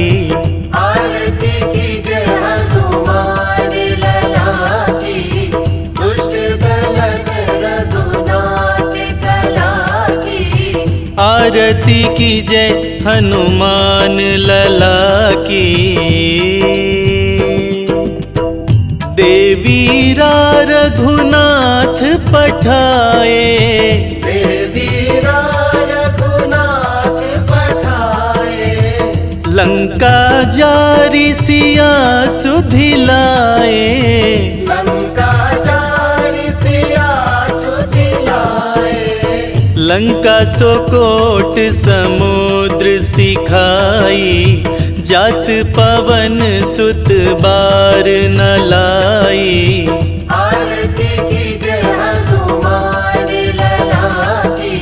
आरती कीजय हनुमान लला की, दुष्ट दलन रघुनाथ कला की। आरती कीजय हनुमान लला की। देवीरा रघुनाथ पठाए, देवीरा रघुनाथ पठाए, लंका जारी सिया सुधिलाए। लंका जारी सिया सुधिलाए, लंका सो कोट समुद्र सिखाई, जात पवन सुत बार न लाई। आरती कीजय हनुमान लला की,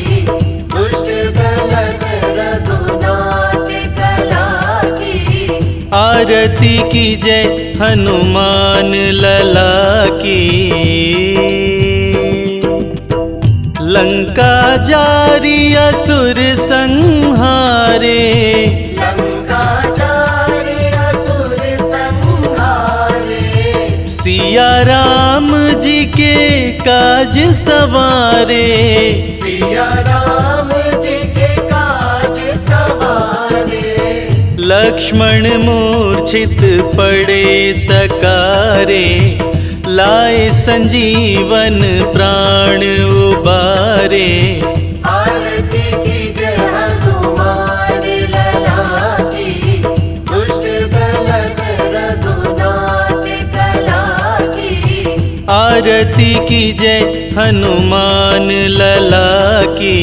दुष्ट दलन रघुनाथ कला की। आरती कीजय हनुमान लला की। लंका जारी असुर संहारे, लंका जारी असुर संहारे, सिया राम जी के काज सवारे। सिया राम जी के काज सवारे, लक्ष्मण मूर्छित पड़े सकारे, लाए संजीवन प्राण उबारे। आरती कीजय हनुमान लला की, दुष्ट दलन रघुनाथ कला की। आरती कीजय हनुमान लला की।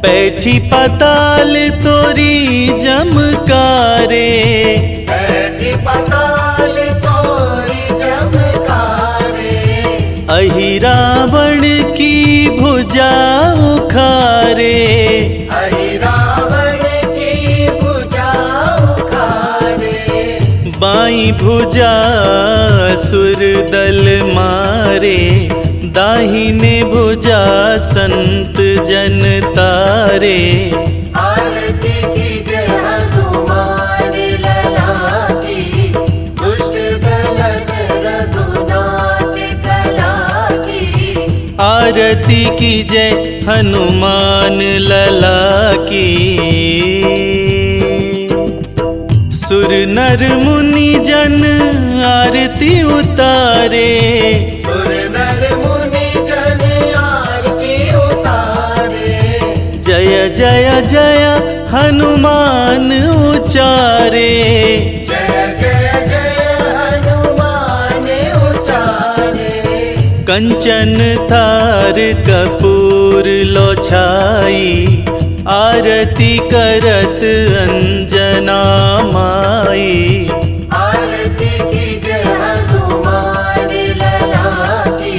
पैठी पाताल तोरी जमकारे, बैठी पताल तोरी चमकारे, अहि रावण की भुजा उखारे। अहि रावण की भुजा उखारे, बाई भुजा सुर दल मारे, दाहिने भुजा संत जन तारे। आरती कीजय हनुमान लला की, दुष्ट दलन रघुनाथ कला की। आरती कीजय हनुमान लला की। सुर नर मुनि जन आरती उतारे, सुर नर मुनि जन आरती उतारे, जय जय जय हनुमान उचारे। जय जय जय हनुमान उचारे, कंचन थार कपूर लो छाई, आरती करत अंजना माई। आरती कीजय हनुमान लला की,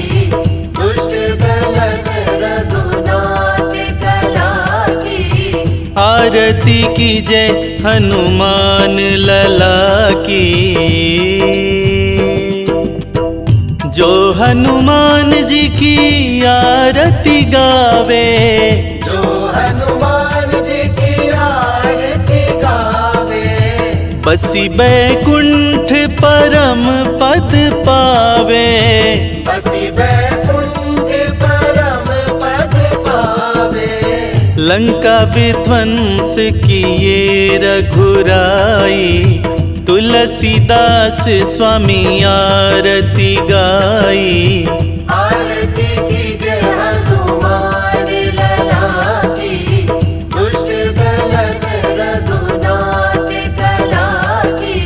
दुष्ट दलन रघुनाथ कला की। आरती कीजय हनुमान लला की। जो हनुमान जी की आरती गावे, जो हनुमान जी की आरती गावे, बसी बैकुंठ परम पद पावे। बसी बैकुंठ परम पद पावे, लंका विध्वंस किए रघुराई, तुलसीदास स्वामी आरती गाई। आरती कीजय हनुमान लला की, दुष्ट दलन रघुनाथ कला की।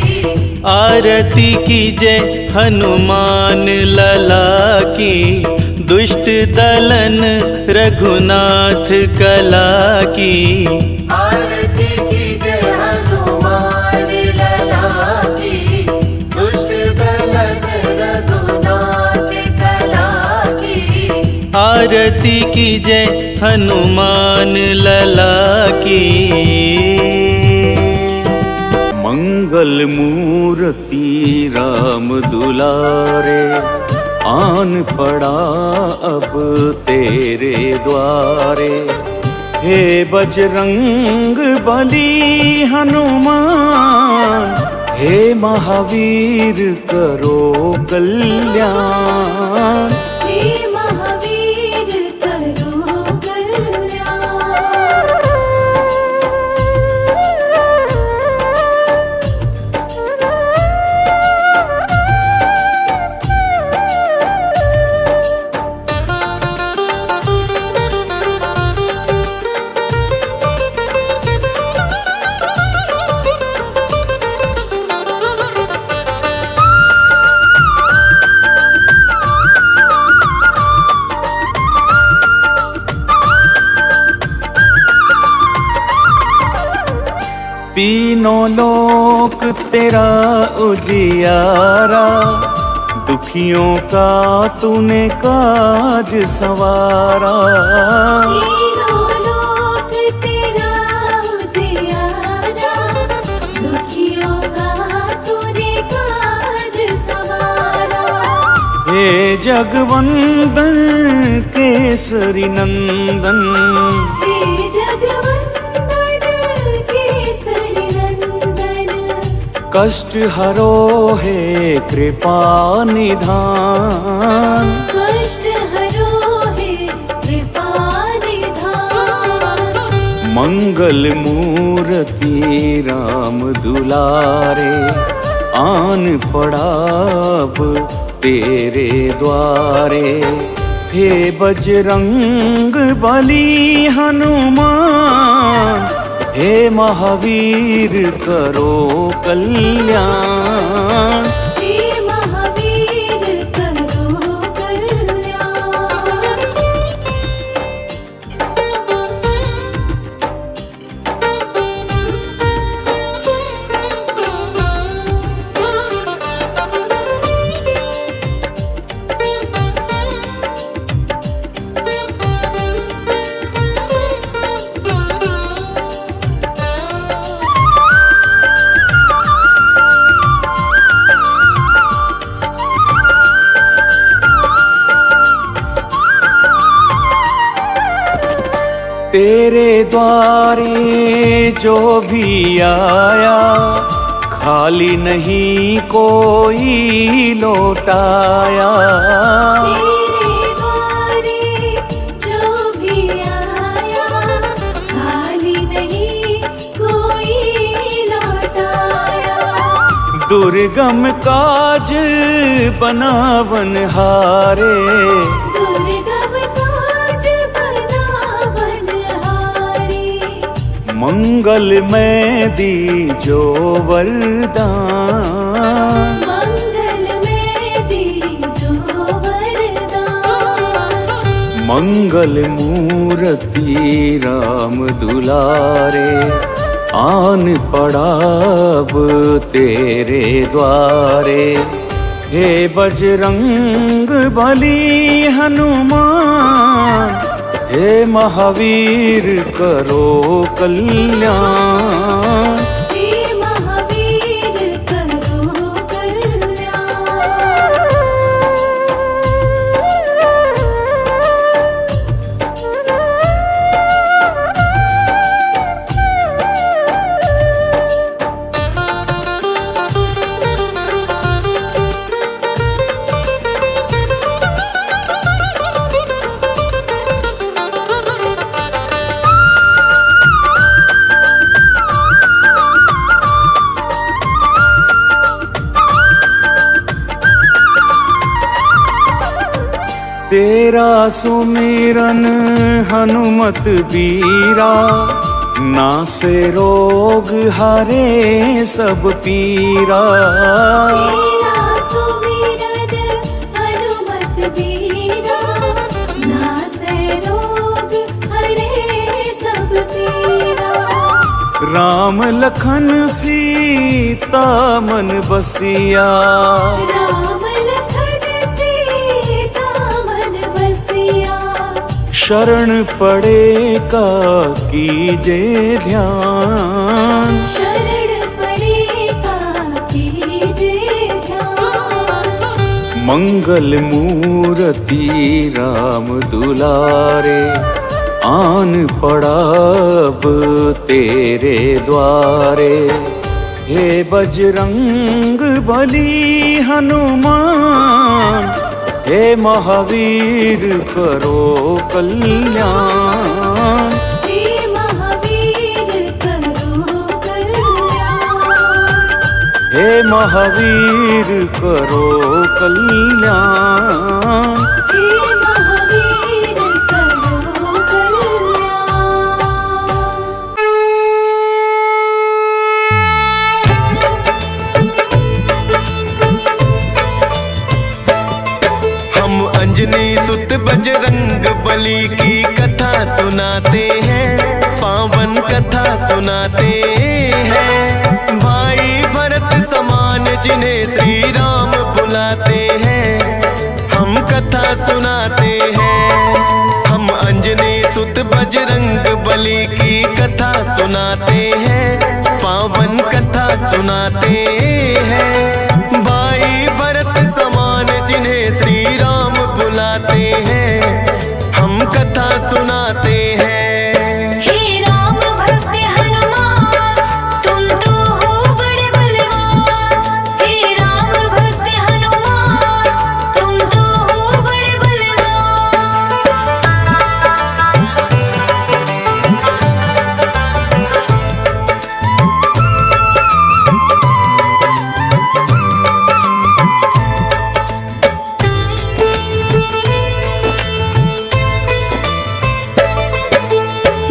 आरती कीजय हनुमान लला की, दुष्ट दलन रघुनाथ कला की। आरती कीजय हनुमान लला की, दुष्ट दलन रघुनाथ कला की। आरती कीजय हनुमान लला की। मंगल मूर्ति राम दुलारे, आन पड़ा अब तेरे द्वारे। हे बजरंग बली हनुमान, हे महावीर करो कल्याण। हे महावीर करो तीनों लोक तेरा उजियारा, दुखियों का तूने काज संवारा। तीनों लोक तेरा उजियारा, दुखियों का तूने काज संवारा। हे जगवंदन केसरी नंदन, हे जगवंदन केसरी नंदन, कष्ट हरो हे कृपा निधान। कष्ट हरो हे कृपा निधान। मंगल मूर्ति राम दुलारे, आन पड़ा अब तेरे द्वारे। हे बजरंग बली हनुमान, हे महावीर करो कल्याण। हे महावीर करो कल्याण। तेरे द्वारे जो भी आया, खाली नहीं कोई लौटाया। तेरे द्वारे जो भी आया, खाली नहीं कोई लौटाया। दुर्गम काज बनावन हारे, दुर्गम काज बनावन हारे। मंगल में दीजो वरदान। मंगल में दीजो वरदान। मंगल मूर्ति राम दुलारे, आन पड़ा अब तेरे द्वारे। हे बजरंग बली हनुमान, हे महावीर करो कल्याण। हे महावीर करो तेरा सुमिरन हनुमत बीरा, नासे रोग हरे सब पीरा। तेरा सुमिरन हनुमत बीरा, नासे रोग हरे सब पीरा। राम लखन सीता मन बसिया, राम लखन सीता मन बसिया। शरण पड़े का कीजे ध्यान। शरण पड़े का कीजे ध्यान। मंगल मूर्ति राम दुलारे, आन पड़ा अब तेरे द्वारे। हे बजरंग बली हनुमान, हे महावीर करो कल्याण। हे महावीर करो कल्याण। हे महावीर करो कल्याण। हे महावीर करो कल्याण। हम अंजनी सुत बजरंग बली की कथा सुनाते हैं, पावन कथा कथा सुनाते हैं। भाई भरत समान जिन्हें श्री राम बुलाते हैं, हम कथा सुनाते हैं। हम अंजनी सुत बजरंग बली की कथा सुनाते हैं, पावन कथा सुनाते हैं। भाई भरत समान जिन्हें श्री राम बुलाते हैं, हम कथा सुनाते हैं। हे राम भक्त हनुमान, तुम तो हो बड़े बलवान। हे राम भक्त हनुमान, तुम तो हो बड़े बलवान।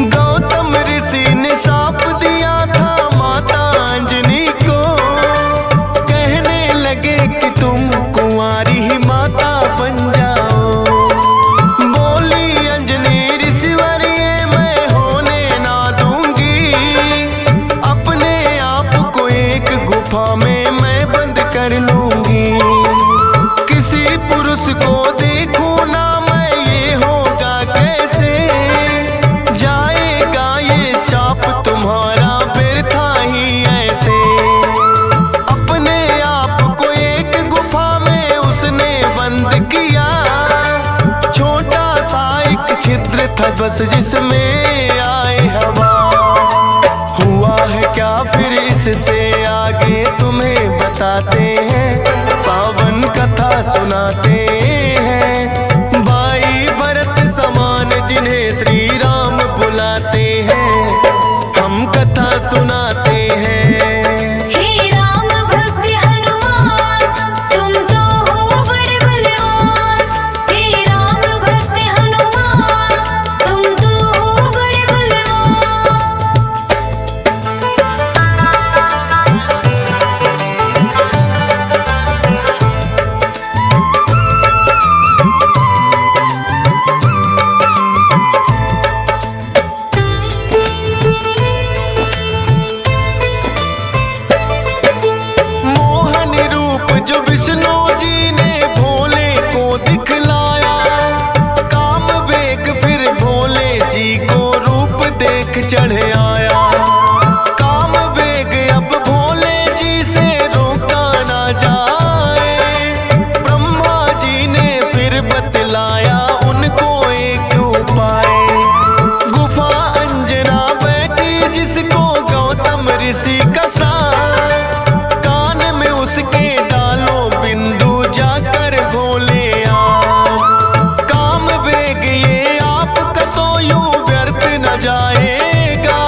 गौतम ऋषि ने शाप दिया था माता अंजनी को, कहने लगे कि तुम कुंवारी ही माता बन जाओ। बोली अंजनी ऋषिवर ये मैं होने ना दूंगी, अपने आप को एक गुफा में मैं बंद कर लूंगी। किसी पुरुष को देखूं ना मैं, ये होगा कैसे? जाएगा ये शाप तुम्हारा व्यर्था ही ऐसे। अपने आप को एक गुफा में उसने बंद किया, छोटा सा एक छिद्र था बस जिसमें आए हवा। हुआ है क्या फिर इससे आगे तुम्हें बताते हैं, पावन कथा सुनाते हैं। भाई भरत समान जिन्हें श्री राम बुलाते हैं, हम कथा सुनाते हैं। हे राम भक्त हनुमान, तुम तो हो बड़े बलवान। हे राम भक्त हनुमान, तुम तो हो बड़े बलवान। मोहन रूप जो विष्णु जी ने भोले को दिखलाया, काम वेग फिर भोले जी को रूप देख चढ़ आया। काम वेग अब भोले जी से रोका ना जाए, ब्रह्मा जी ने फिर बतलाया उनको एक उपाय। गुफा अंजना बैठी जिसको गौतम ऋषि का श्राप, कान में उसके डालो बिंदु जाकर भोले आप। काम वेग ये आपका तो यूं व्यर्थ न जाएगा,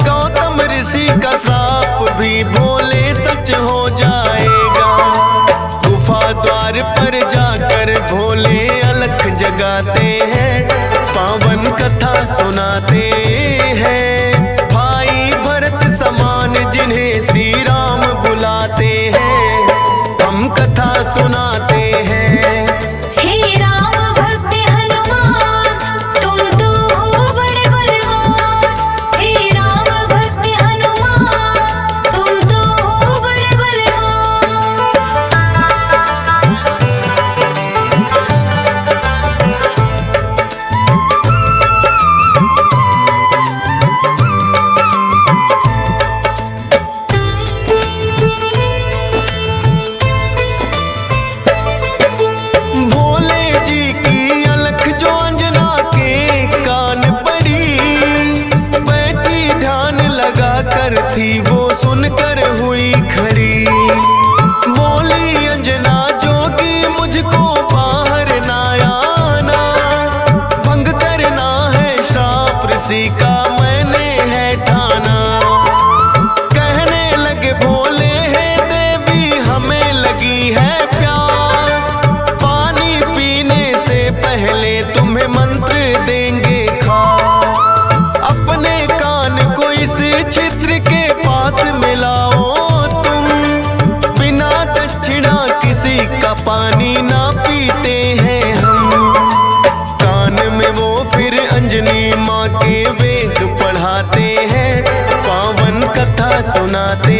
गौतम ऋषि का श्राप भी भोले सच हो जाएगा। गुफा द्वार पर जाकर भोले अलख जगाते हैं, पावन कथा सुनाते हैं। भाई भरत समान जिन्हें श्री राम बुलाते हैं, हम कथा सुनाते हैं। हे राम भक्त हनुमान, तुम तो हो बड़े बलवान। हे राम भक्त हनुमान, तुम तो हो बड़े बलवान। भोले जी की अलख जो अंजना के कान पड़ी, बैठी ध्यान लगा कर थी वो सुनकर हुई खड़ी। बोली अंजना जोगी मुझको बाहर ना आना, भंग करना है शाप ऋषि का मैंने है ठाना। कहने लगे भोले है देवी हमें लगी है प्यास, पानी पीने से पहले तुम्हें मंत्र देंगे खास। अपने कान को इस छिद्र के पास सुनाते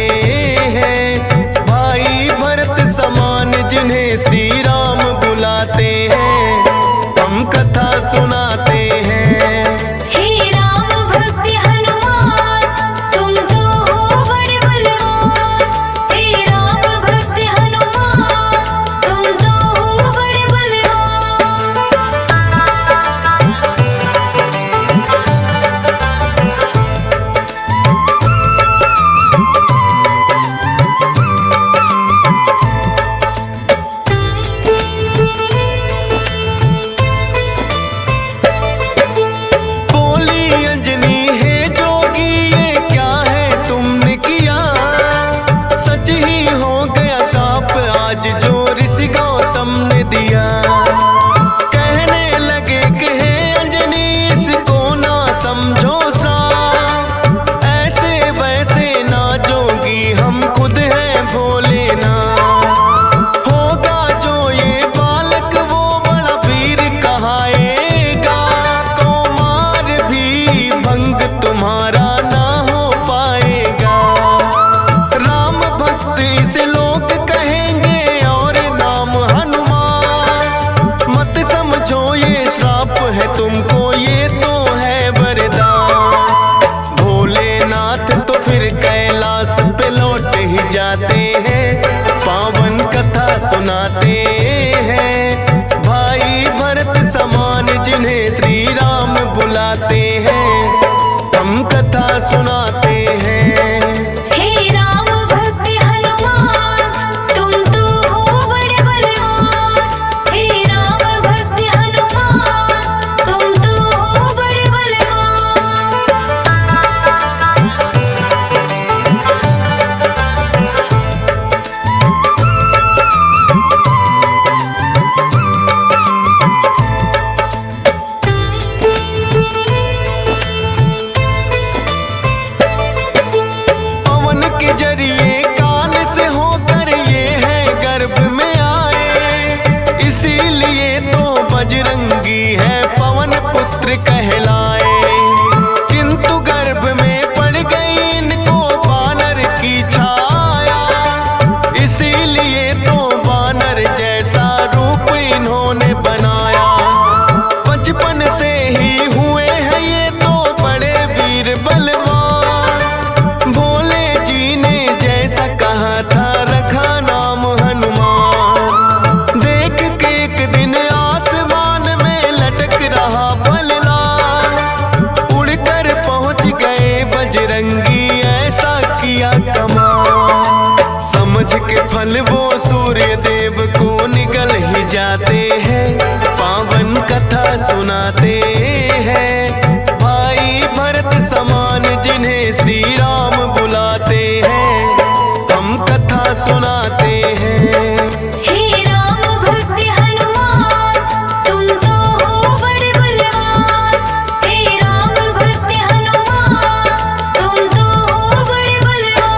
हैं। भाई भरत समान जिन्हें श्री राम बुलाते हैं, हम कथा सुनाते हैं। हे राम भक्त हनुमान, तुम तो हो बड़े बलवान। हे राम भक्त हनुमान, तुम तो हो बड़े बलवान। बोली अंजनी है जोगी, ये क्या है तुमने किया? सच ही हो गया शाप आज जो ऋषि गौतम ने दिया। कहने लगे कि हे अंजनी इसको ना समझो श्राप, ऐसे वैसे ना जोगी हम खुद हैं भोले ना। होगा जो ये बालक वो बड़ा वीर कहाएगा, कुमार भी भंग तुम्हारा ना हो पाएगा। राम भक्त इसे लोग कहेंगे और नाम हनुमान। मत समझो ये श्राप है तुमको, ये तो है वरदान। भोलेनाथ तो फिर कैलाश पे लौट ही जाते हैं, पावन कथा सुनाते हैं। भाई भरत समान जिन्हें श्री राम बुलाते हैं, हम कथा सुनाते हैं। हे राम भक्त हनुमान, तुम तो हो बड़े बलवान। हे राम भक्त हनुमान, तुम तो हो बड़े बलवान। पवन के जरिए कान से होकर ये है गर्भ में आए, इसीलिए तो बजरंगी है पवन पुत्र कहलाए। किंतु गर्भ में पड़ गई इनको बानर की छाया, इसीलिए तो बानर जैसा रूप इन्होंने बनाया। बचपन से ही हुए हैं ये तो बड़े वीर बलवान। भोले जी ने जैसा कहा था रखा नाम हनुमान। देख के एक दिन आसमान में लटक रहा फलदार, उड़कर पहुंच गए बजरंगी ऐसा किया कमाल। समझ के फल वो सूर्य देव को निगल ही जाते हैं, पावन कथा सुनाते हैं। भाई भरत समान जिन्हें श्री राम बुलाते हैं, हम कथा सुनाते हैं। हे राम भक्त हनुमान, तुम तो हो बड़े बलवान। हे राम भक्त हनुमान, तुम तो हो बड़े बलवान।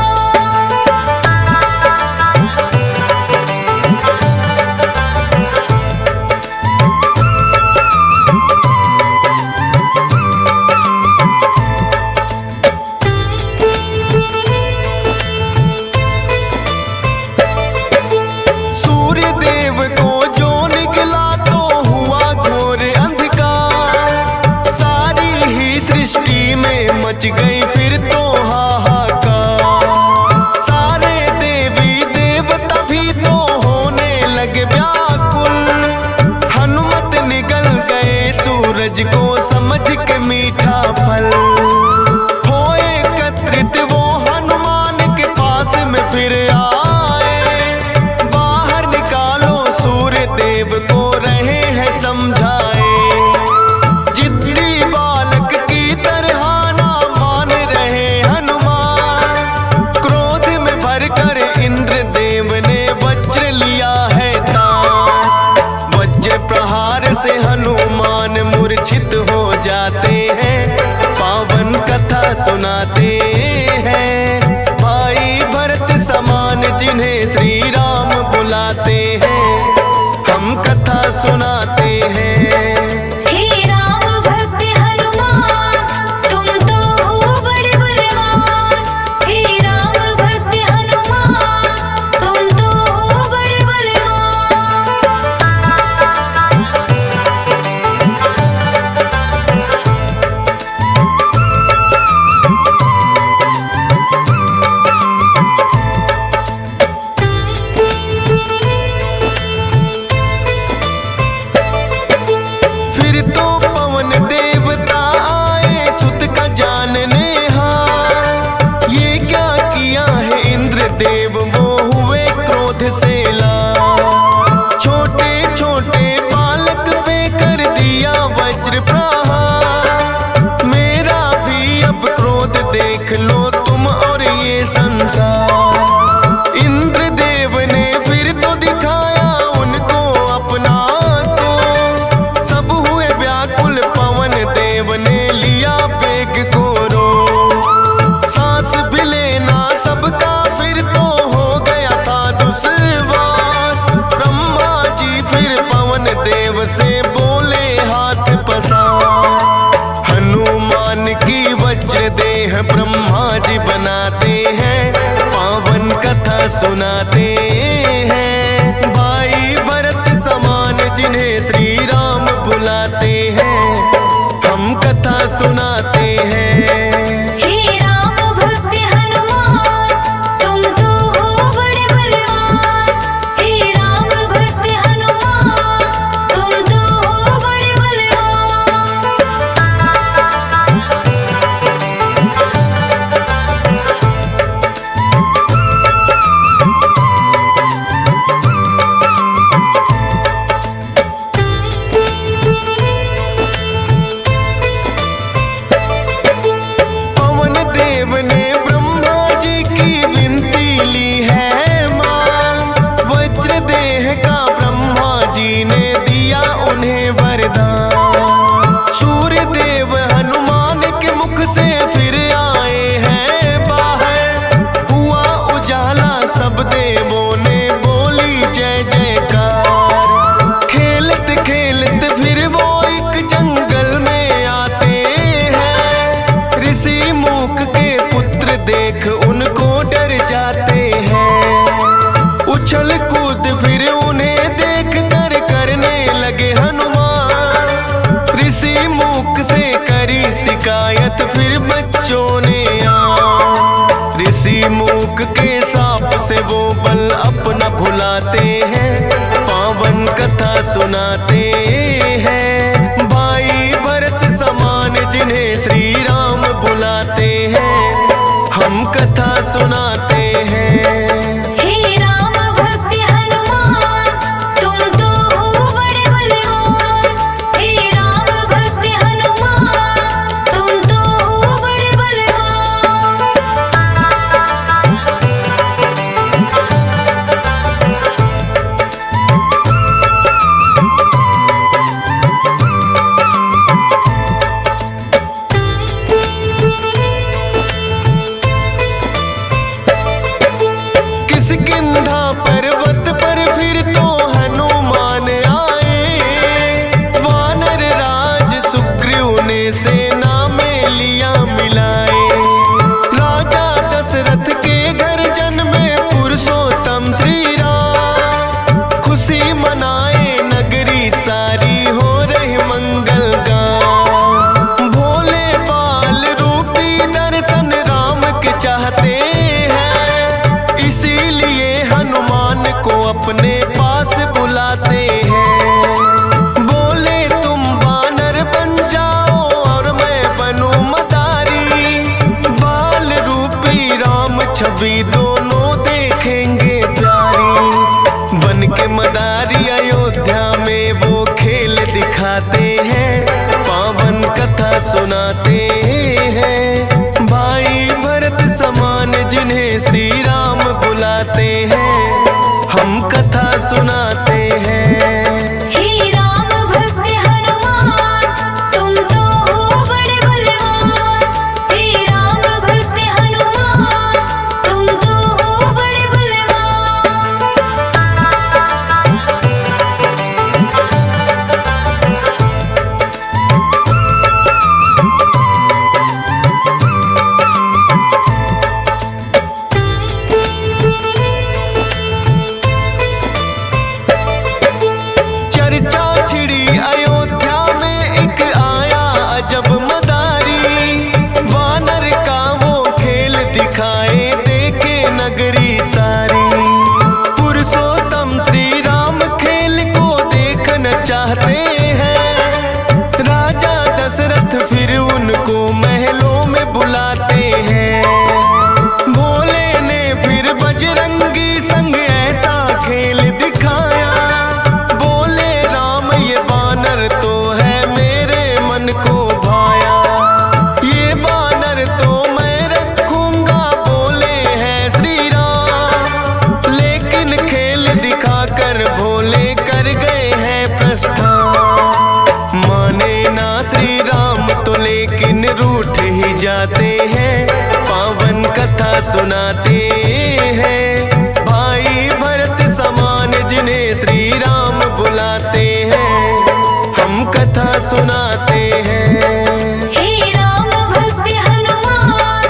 सूर्य देव को जो निकला तो हुआ घोर अंधकार, सारी ही सृष्टि में मच गई फिर तो हाहाकार। सारे देवी देवता भी तो होने लगे व्याकुल, हनुमत निगल गए सूरज को समझ के मीठा फल। हो एकत्रित वो हनुमान के पास में फिर आए, बाहर निकालो सूर्य देव को रहे हैं समझाए। जिद्दी बालक की तरह ना मान रहे हनुमान, क्रोध में भरकर इंद्र देव ने वज्र लिया है तान। वज्र प्रहार से हनुमान मूर्छित हो जाते हैं, पावन कथा सुनाते हैं। भाई भरत समान जिन्हें श्री राम बुलाते हैं, हम कथा सुनाते हैं। हे राम भक्त हनुमान, तुम तो हो बड़े बलवान। हे राम हैं ब्रह्मा जी बनाते हैं, पावन कथा सुनाते हैं। भाई भरत समान जिन्हें श्री राम बुलाते हैं, हम कथा सुनाते हैं। हे राम भक्त हनुमान, तुम तो हो बड़े बलवान। हे राम भक्त हनुमान, तुम तो हो बड़े बलवान। पवन देव ने ब्रह्मा जी की विनती ली है मां, वज्र देह का ब्रह्मा जी ने दिया उन्हें वरदान। सूर्य देव हनुमान के मुख से फिर आए हैं बाहर, हुआ उजाला सब देवों ने बोली जय जयकार। खेलत खेलत फिर वो एक जंगल में आते हैं, ऋषि मूक के पुत्र देख उनको डर जाते हैं। उछल कूद फिर उन्हें देख कर करने लगे हनुमान, ऋषि मूक से करी शिकायत फिर बच्चों ने आन। ऋषि मूक के साप से वो बल अपना भुलाते हैं, पावन कथा सुनाते हैं। भाई भरत समान जिन्हें श्री राम बुलाते हैं, हम कथा सुनाते हैं। हे राम भक्त हनुमान, तुम तो हो बड़े बलवान। हे राम भक्त हनुमान, तुम तो हो बड़े बलवान। किष्किंधा पर्वत पर फिर तो हनुमान आए, वानर राज सुग्रीव ने सेना में लिया मिलाए। राजा दशरथ के घर जन्मे पुरुषोत्तम श्री राम, खुशी मनाए नगरी सारी हो रही मंगल गान। भोले बाल रूपी दर्शन राम के चाहते हैं, इसीलिए हनुमान को अपने पास बुलाते हैं। बोले तुम वानर बन जाओ और मैं बनूं मदारी, बाल रूपी राम छवि दोनों देखेंगे प्यारी। बन के मदारी अयोध्या में वो खेल दिखाते हैं, पावन कथा सुनाते हैं। भाई भरत समान जिन्हें श्री राम बुलाते हैं, हम कथा सुनाते हैं। हे राम भक्त हनुमान, तुम तो हो बड़े बलवान। हे राम भक्त हनुमान, तुम तो हो बड़े बलवान। चर्चा छिड़ी अयोध्या में एक आया अजब मदारी, वानर का वो खेल दिखाए देखे नगरी सारी। पुरुषोत्तम श्री राम खेल को देखना चाहते हैं, राजा दशरथ फिर उनको महलों में बुलाते हैं। भोले ने फिर बजरंगी संग ऐसा खेल दिखाया, बोले राम ये बानर तो है मेरे मन को भाया। ये बानर तो मैं रखूंगा, बोले हैं श्री राम, लेकिन खेल दिखाकर भोले कर गए हैं प्रस्थान। माने ना श्री राम तो लेकिन रूठ ही जाते हैं, पावन कथा सुनाते हैं। भाई भरत समान जिन्हें श्री राम बुलाते हैं, हम कथा सुनाते हैं। हे राम भक्त हनुमान,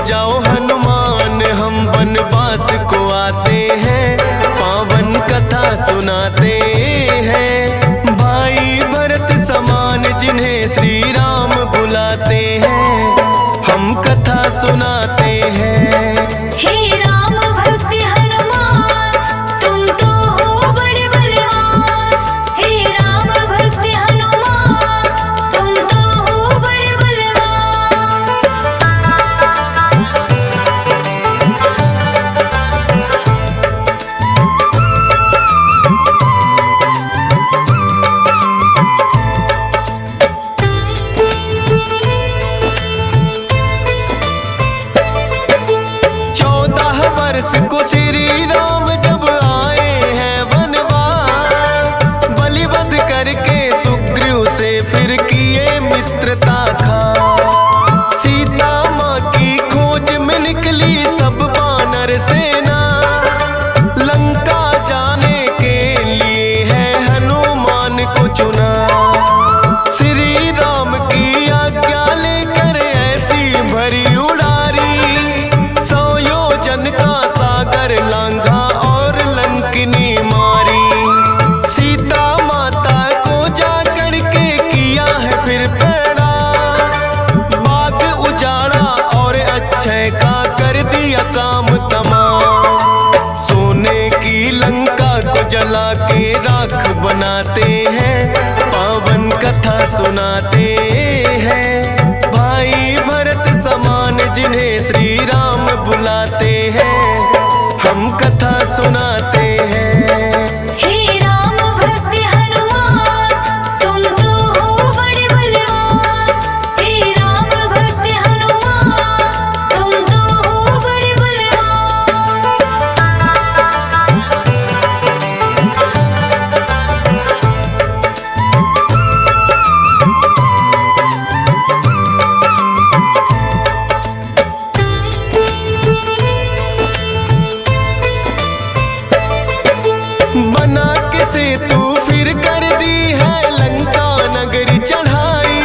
जाओ हनुमान, हम वनवास को आते हैं, पावन कथा सुनाते हैं। भाई भरत समान जिन्हें श्री राम बुलाते हैं, हम कथा सुनाते हैं। हे राम भक्त हनुमान, तुम तो हो बड़े बलवान। हे राम भक्त हनुमान, तुम तो हो बड़े बलवान। वर्ष को श्री राम जब आए हैं वनवास, बलिवध करके सुग्रीव से फिर किए मित्रता खा। सीता माँ की खोज में निकली सब वानर सेना, लंका जाने के लिए है हनुमान को चुना। श्री राम की आज्ञा लेकर ऐसी भरी उड़ारी, 100 योजन का सागर लांघा और लंकिनी मारी। सीता माता को जा करके किया है फिर पैड़ा, बाग उजाड़ा और अक्षय का कर दिया काम तमाम। सोने की लंका को जला के राख बनाते हैं, पावन कथा सुनाते हैं। भाई भरत समान जिन्हें श्री राम बुलाते हैं, हम कथा सुनाते हैं। हे राम भक्त हनुमान, तुम तो हो बड़े बलवान। हे राम भक्त हनुमान, तुम तो हो बड़े बलवान। बना के सेतु फिर कर दी है लंका नगरी चढ़ाई।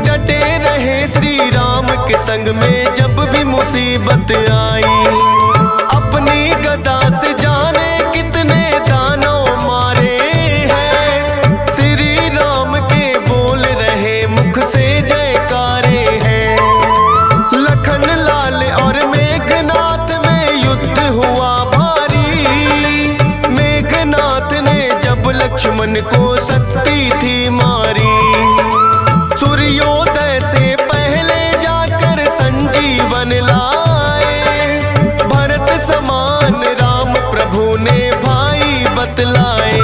डटे रहे श्री राम के संग में जब भी मुसीबत आई। अपनी गदा से जाने कितने दानव मारे हैं, श्री राम के बोल रहे मुख से जयकारे हैं। लखन लाल और मेघनाथ में युद्ध हुआ भारी, मेघनाथ ने जब लक्ष्मण को शक्ति थी मारी। सूर्योदय से पहले जाकर संजीवन लाए, भरत समान राम प्रभु ने भाई बतलाए।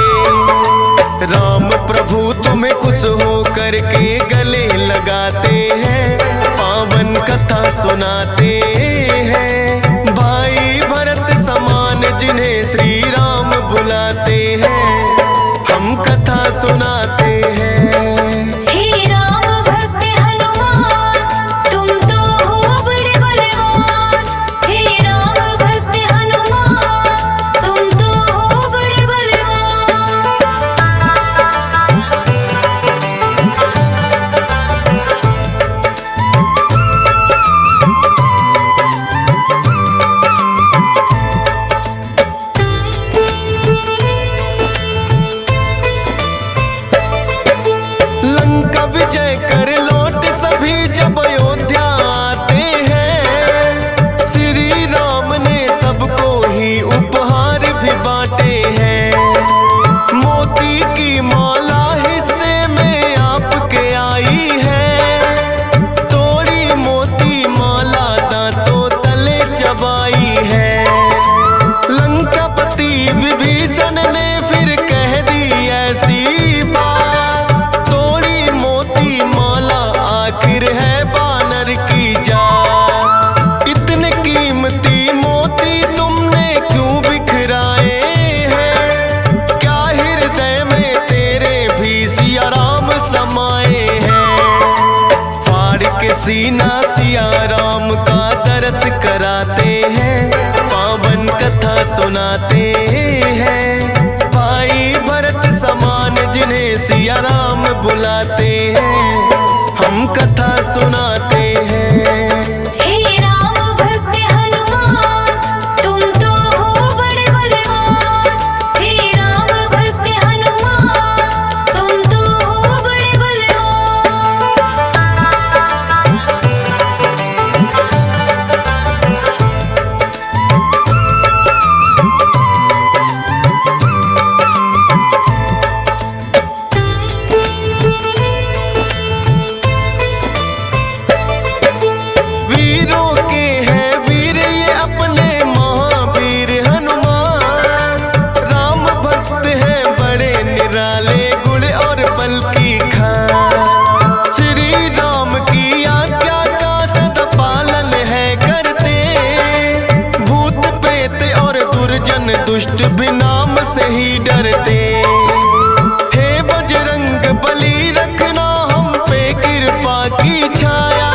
राम प्रभु तुम्हें खुश हो करके गले लगाते हैं, पावन कथा सुनाते हैं। भाई भरत समान जिन्हें श्री राम बुलाते हैं, हम कथा सुनाते हैं। हे राम भक्त हनुमान, तुम तो हो बड़े बलवान। हे राम भक्त हनुमान, तुम तो हो बड़े बलवान। लंका विजय कर लौट सभी जब अयोध्या आते हैं, श्री राम ने सबको ही उपहार भी बांटे हैं। मोती की माला हिस्से में आपके आई है, तोड़ी मोती माला दांतों तले चबाई है। लंकापति विभीषण ने फिर कह दी ऐसी बात, तोड़ी मोती माला आखिर है बानर की जात। इतने कीमती मोती तुमने क्यों बिखराए हैं, क्या हृदय में तेरे भी सिया राम समाए हैं। फाड़ के सीना सिया राम का दरस कराते हैं, पावन कथा सुनाते हैं। भाई भरत समान जिन्हें सिया राम बुलाते हैं, हम कथा सुनाते हैं। हे राम दुष्ट भी नाम से ही डरते। हे बजरंग बली रखना हम पे कृपा की छाया,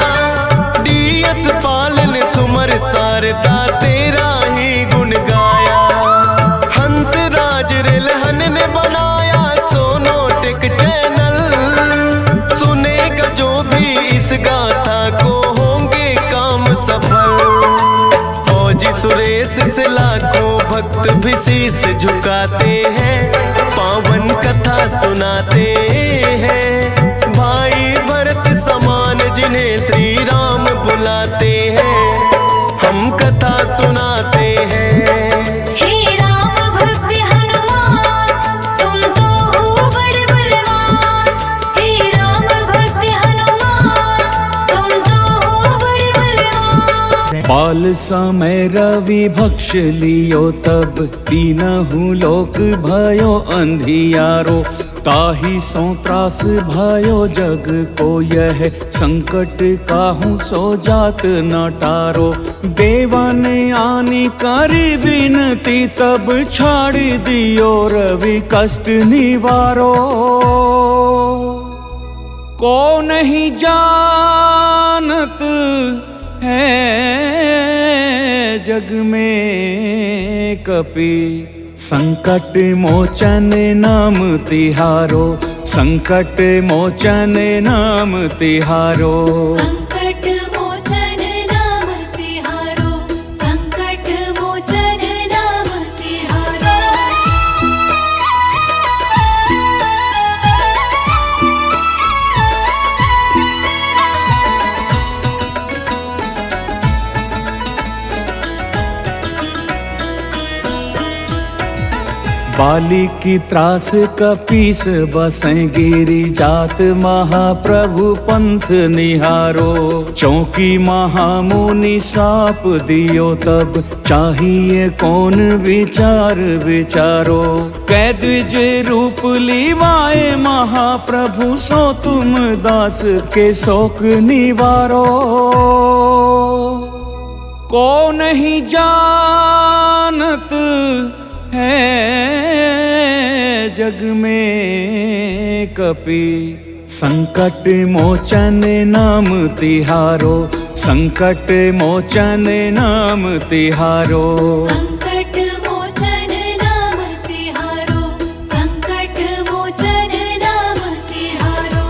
डीएस पालन सुमर शारदा तेरा ही गुण गाया। हंस राज रेलहन ने बनाया सोनोटेक चैनल, सुनेगा जो भी इस गाथा को होंगे काम सफल। फौजी सुरेश से लाखों भक्त भी शीश झुकाते हैं, पावन कथा सुनाते हैं। भाई भरत समान जिन्हें श्री राम बुलाते हैं, हम कथा सुनाते हैं। हे राम भक्त हनुमान तुम तो हो बड़े बलवान, हे राम भक्त हनुमान तुम तो हो बड़े बलवान। बाल समय रवि भक्ष लियो तब, तीनहु लोक भयो अंधियारो। ताहि सो त्रास भयो जग को यह, संकट काहू सो जात न टारो। देवन आनी करी विनती तब, छाड़ दियो रवि कष्ट निवारो। को नहीं जानत है जग में कपि, संकट मोचन नाम तिहारो। संकट मोचन नाम तिहारो। संकट मोचन नाम तिहारो, संकट मोचन नाम तिहारो। बाली की त्रास कपीस बसें गिरी जात, महाप्रभु पंथ निहारो। चौकी महामुनि साप दियो तब, चाहिए कौन विचार विचारो। कैद्विज रूप लीवाए महाप्रभु, सो तुम दास के शोक निवारो। को नहीं जानत है जग में कपि, संकट मोचन नाम तिहारो। संकट मोचन नाम तिहारो। संकट मोचन नाम तिहारो, संकट मोचन नाम तिहारो।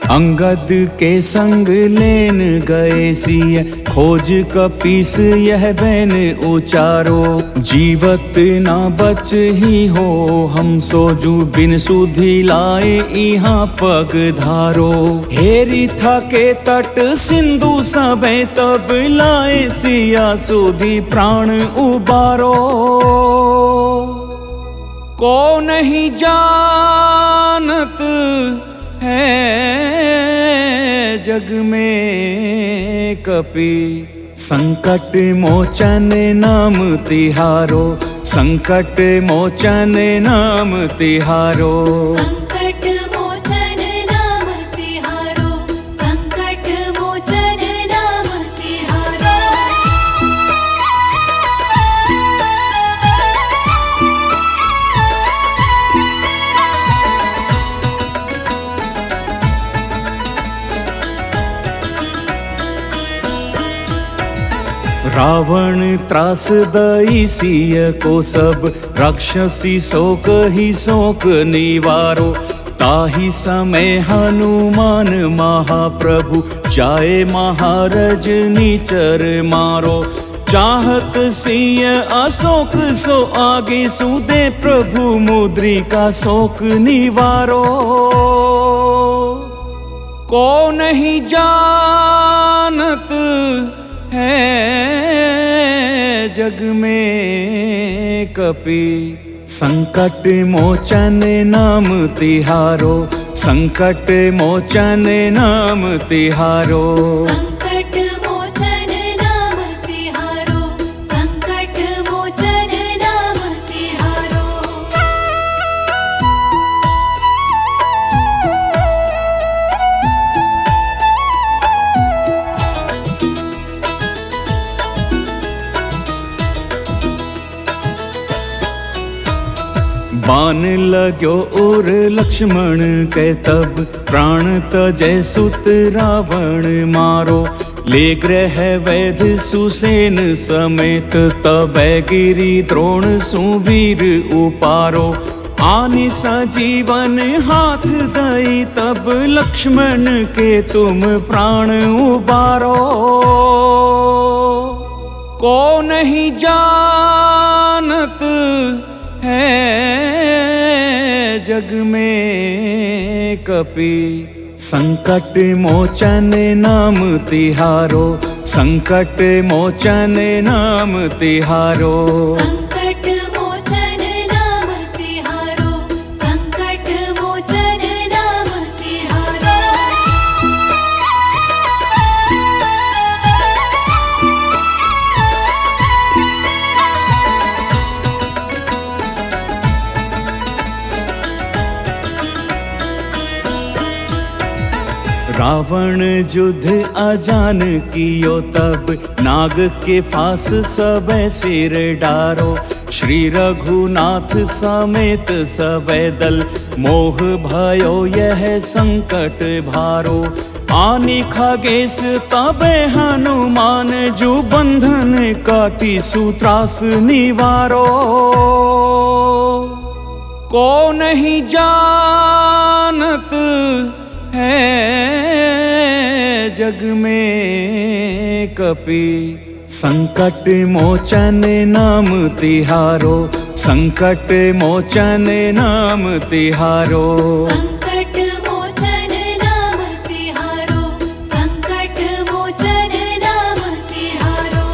अंगद के संग लेन गए सिय, खोज कपीस यह बैन उचारो। जीवत ना बच ही हो हम सोजू, बिन सुधि लाए यहाँ पग धारो। हेरी था के तट सिंधु सबे, तब लाए सिया सुधि प्राण उबारो। को नहीं जानत है जग में कपि, संकट मोचन नाम तिहारो। संकट मोचन नाम तिहारो। संकट मोचन नाम तिहारो, संकट मोचन नाम तिहारो। रावण त्रास दई सिय को सब, राक्षसी शोक ही शोक निवारो। ताहि समय हनुमान महाप्रभु, जाए महारज नीचर मारो। चाहत सिय अशोक सो आगे, सुदे प्रभु मुद्रिका शोक निवारो। को नहीं जानत है जग में कपि, संकट मोचन नाम तिहारो। संकट मोचन नाम तिहारो। संकट मोचन नाम तिहारो, संकट मोचन नाम बान लाग्यो उर लक्ष्मण के तब प्राण तजै सुत रावण मारो। ले ग्रह वैद सुसेन समेत तबै गिरी द्रोण सुवीर उपारो। आनि सजीवन हाथ दई तब लक्ष्मण के तुम प्राण उबारो। को नहीं जानत है जग में कपि संकट मोचन नाम तिहारो। संकट मोचन नाम तिहारो। संकट मोचन नाम तिहारो। संकट मोचन नाम तिहारो। रावण युद्ध अजान कियो तब नाग के फास सब सिर डारो। श्री रघुनाथ समेत सबे दल मोह भयो यह संकट भारो। आनि खगेश तबे हनुमान जो बंधन काटी सूत्रास निवारो। को नहीं जानत है जग में कपि संकट मोचन नाम तिहारो। संकट मोचन नाम तिहारो। संकट मोचन नाम तिहारो। संकट मोचन नाम तिहारो।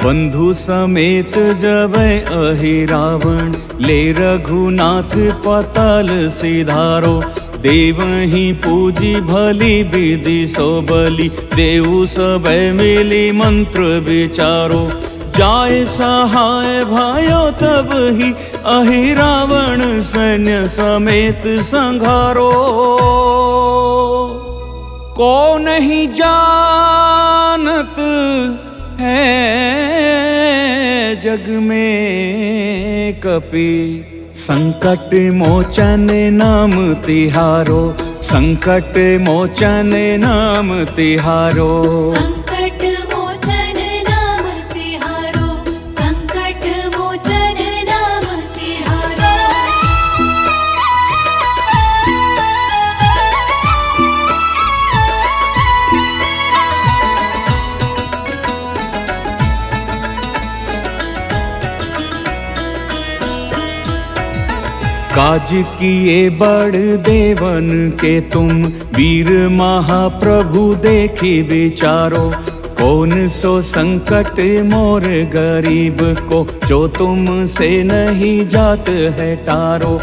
बंधु समेत जब अहि रावण ले रघुनाथ पताल सिधारो। देवहि पूजी भली विधि सो बलि देव सब मिली मंत्र विचारो। जाय सहाय भयो तब ही अहि रावण सैन्य समेत संघारो। को नहीं जानत है जग में कपि संकट मोचन नाम तिहारो। संकट मोचन नाम तिहारो। संकट मोचन नाम तिहारो। संकट मोचन नाम तिहारो। काज किए बड़ देवन के तुम वीर महाप्रभु देखी विचारो। कौन सो संकट मोर गरीब को जो तुम से नहीं जात है टारो।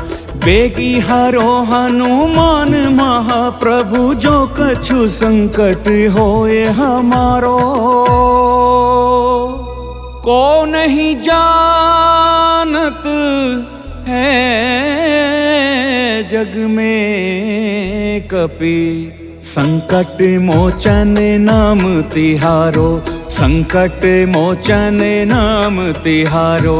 बेगी हरो हनुमान महाप्रभु जो कछु संकट होए हमारो। को नहीं जानत है जग में कपि संकट मोचन नाम तिहारो। संकट मोचन नाम तिहारो।